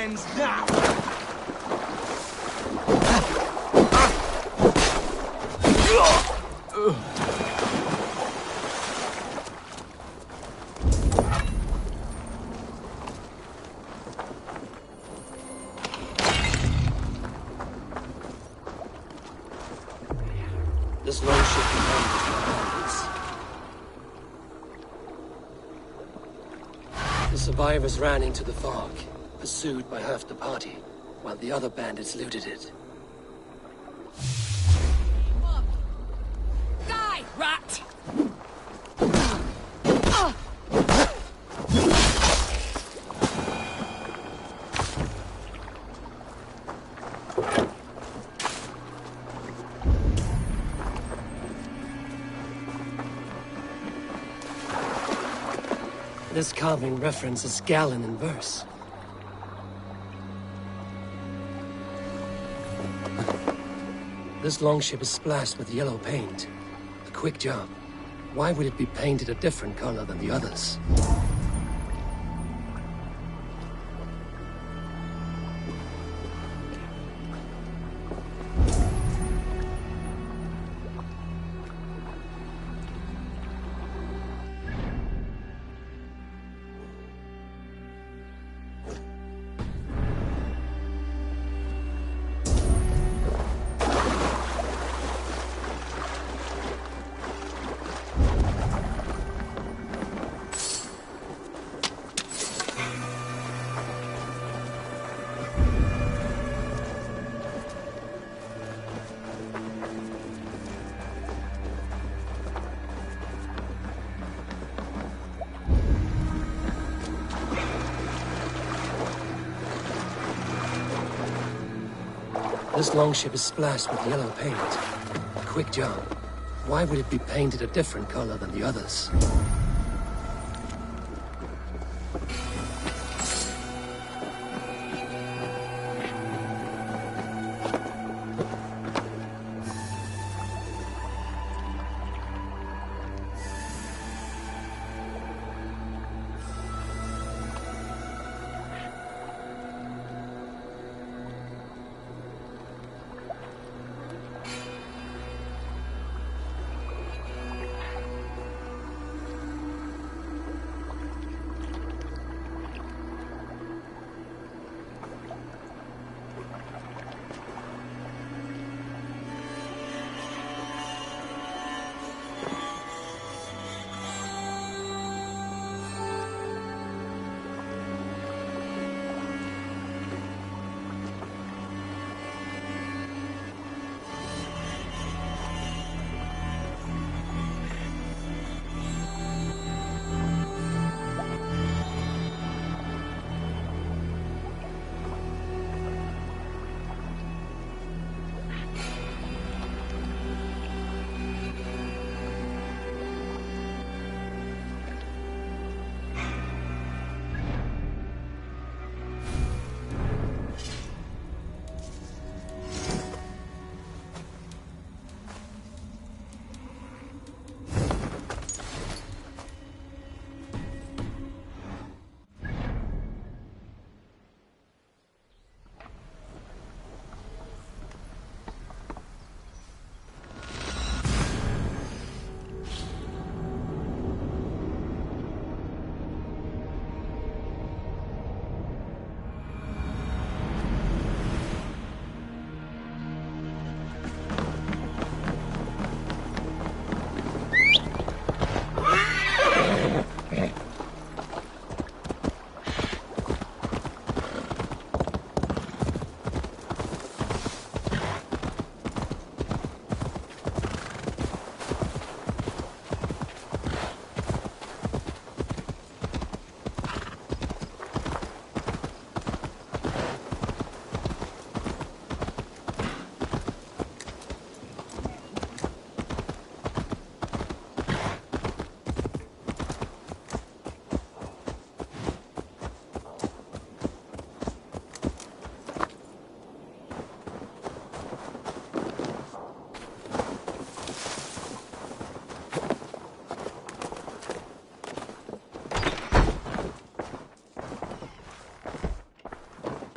ends now! This long ship becomes the survivors ran into the fog, pursued by half the party, while the other bandits looted it. Die, rat! This carving references Gallon in verse. This longship is splashed with yellow paint. The quick job. Why would it be painted a different color than the others? This longship is splashed with yellow paint. Quick job. Why would it be painted a different color than the others?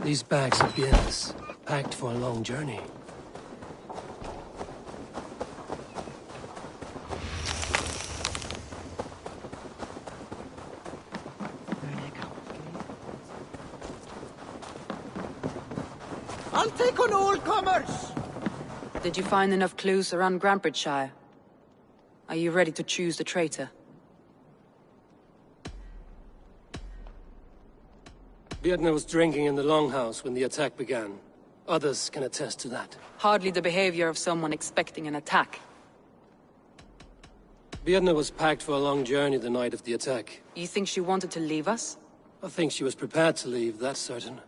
These bags are beers, packed for a long journey. I'll take on all comers! Did you find enough clues around Grantbridgeshire? Are you ready to choose the traitor? Beardner was drinking in the Longhouse when the attack began. Others can attest to that. Hardly the behavior of someone expecting an attack. Beardner was packed for a long journey the night of the attack. You think she wanted to leave us? I think she was prepared to leave, that's certain.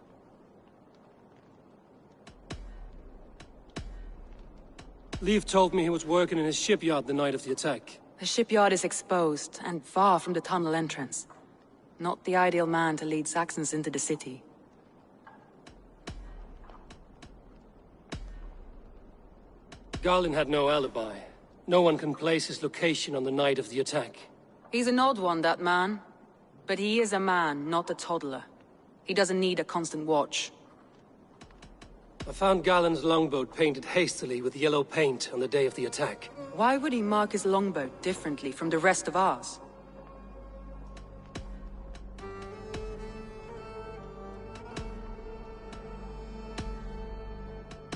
Leaf told me he was working in his shipyard the night of the attack. The shipyard is exposed, and far from the tunnel entrance. Not the ideal man to lead Saxons into the city. Garlin had no alibi. No one can place his location on the night of the attack. He's an odd one, that man. But he is a man, not a toddler. He doesn't need a constant watch. I found Galen's longboat painted hastily with yellow paint on the day of the attack. Why would he mark his longboat differently from the rest of ours?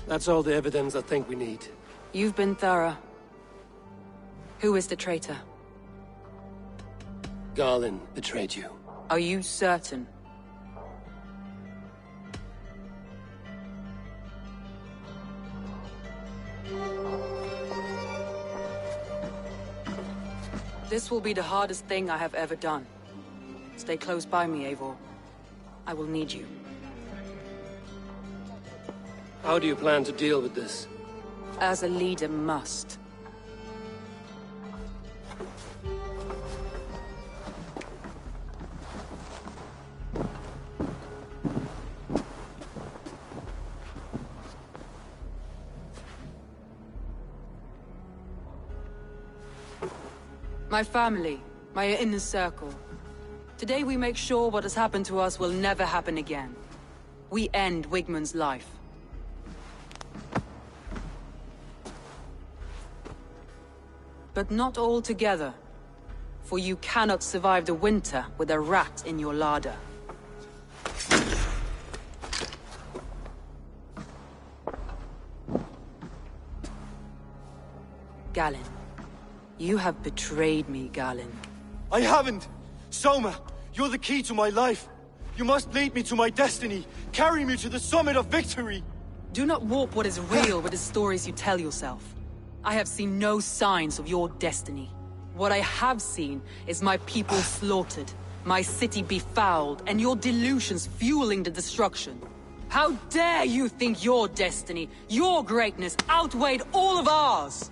That's all the evidence I think we need. You've been thorough. Who is the traitor? Galen betrayed you. Are you certain? This will be the hardest thing I have ever done. Stay close by me, Eivor. I will need you. How do you plan to deal with this? As a leader must. My family, my inner circle. Today we make sure what has happened to us will never happen again. We end Wigmund's life. But not all together. For you cannot survive the winter with a rat in your larder. Galen. You have betrayed me, Galen. I haven't! Soma, you're the key to my life. You must lead me to my destiny. Carry me to the summit of victory. Do not warp what is real with the stories you tell yourself. I have seen no signs of your destiny. What I have seen is my people slaughtered, my city befouled, and your delusions fueling the destruction. How dare you think your destiny, your greatness, outweighed all of ours?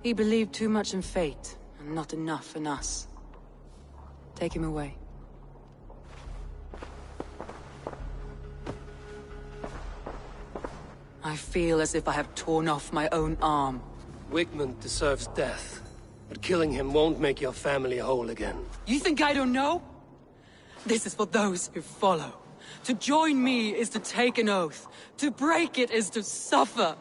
He believed too much in fate, and not enough in us. Take him away. I feel as if I have torn off my own arm. Wigmund deserves death, but killing him won't make your family whole again. You think I don't know? This is for those who follow. To join me is to take an oath. To break it is to suffer.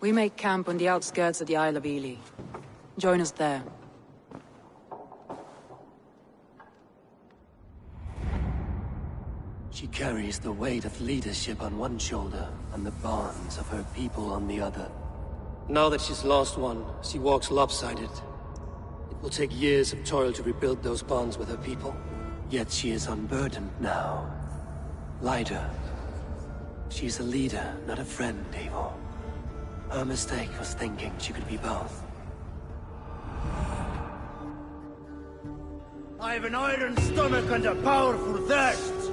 We make camp on the outskirts of the Isle of Ely. Join us there. She carries the weight of leadership on one shoulder and the bonds of her people on the other. Now that she's lost one, she walks lopsided. It will take years of toil to rebuild those bonds with her people. Yet she is unburdened now. Lighter. She's a leader, not a friend, Eivor. Her mistake was thinking she could be both. I've an iron stomach and a powerful thirst.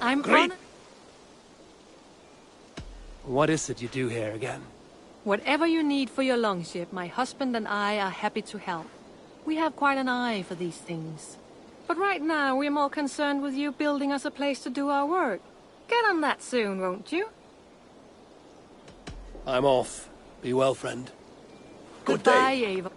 I'm Great. What is it you do here again? Whatever you need for your longship, my husband and I are happy to help. We have quite an eye for these things. But right now, we're more concerned with you building us a place to do our work. Get on that soon, won't you? I'm off. Be well, friend. Goodbye, Eva.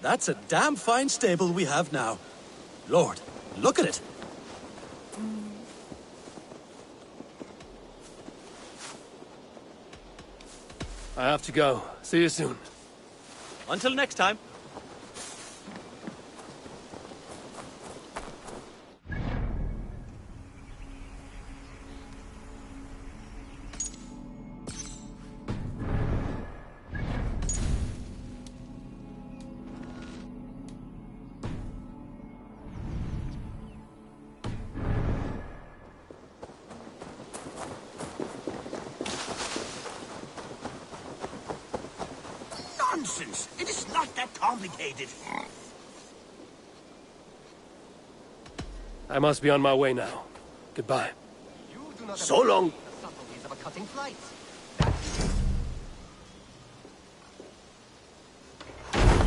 That's a damn fine stable we have now. Lord, look at it. I have to go. See you soon. Until next time. Nonsense! It is not that complicated. I must be on my way now. Goodbye. So long. The subtleties of a cutting flight.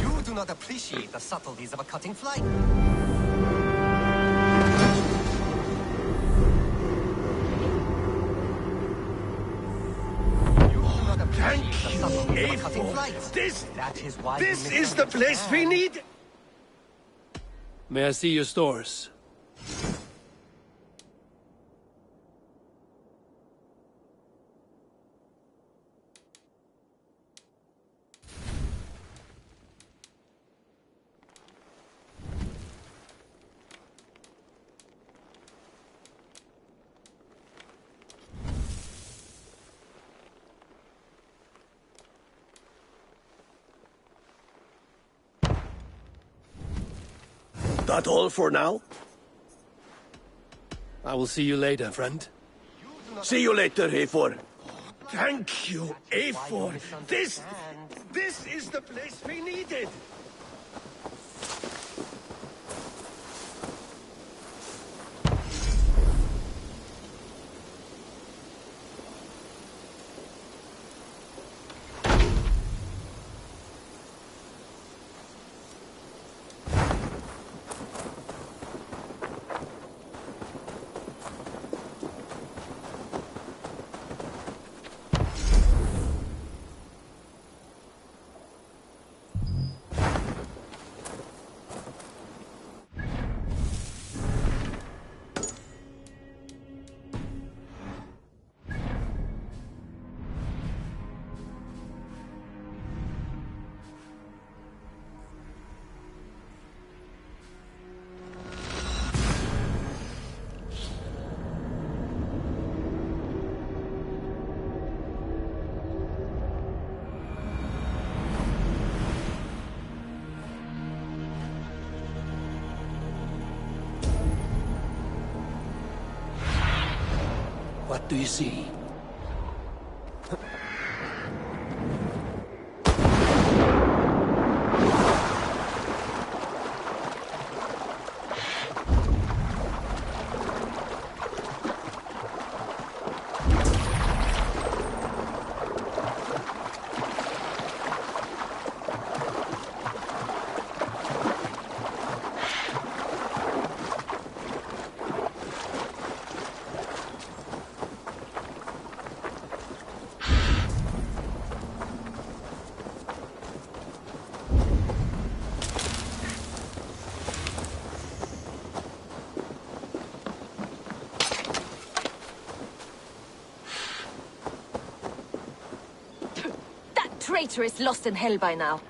You do not appreciate the subtleties of a cutting flight. This is the place we need. May I see your stores? That all for now? I will see you later, friend. See you later, A4. Thank you, A4. This is the place we needed. What do you see? traitor is lost in hell by now.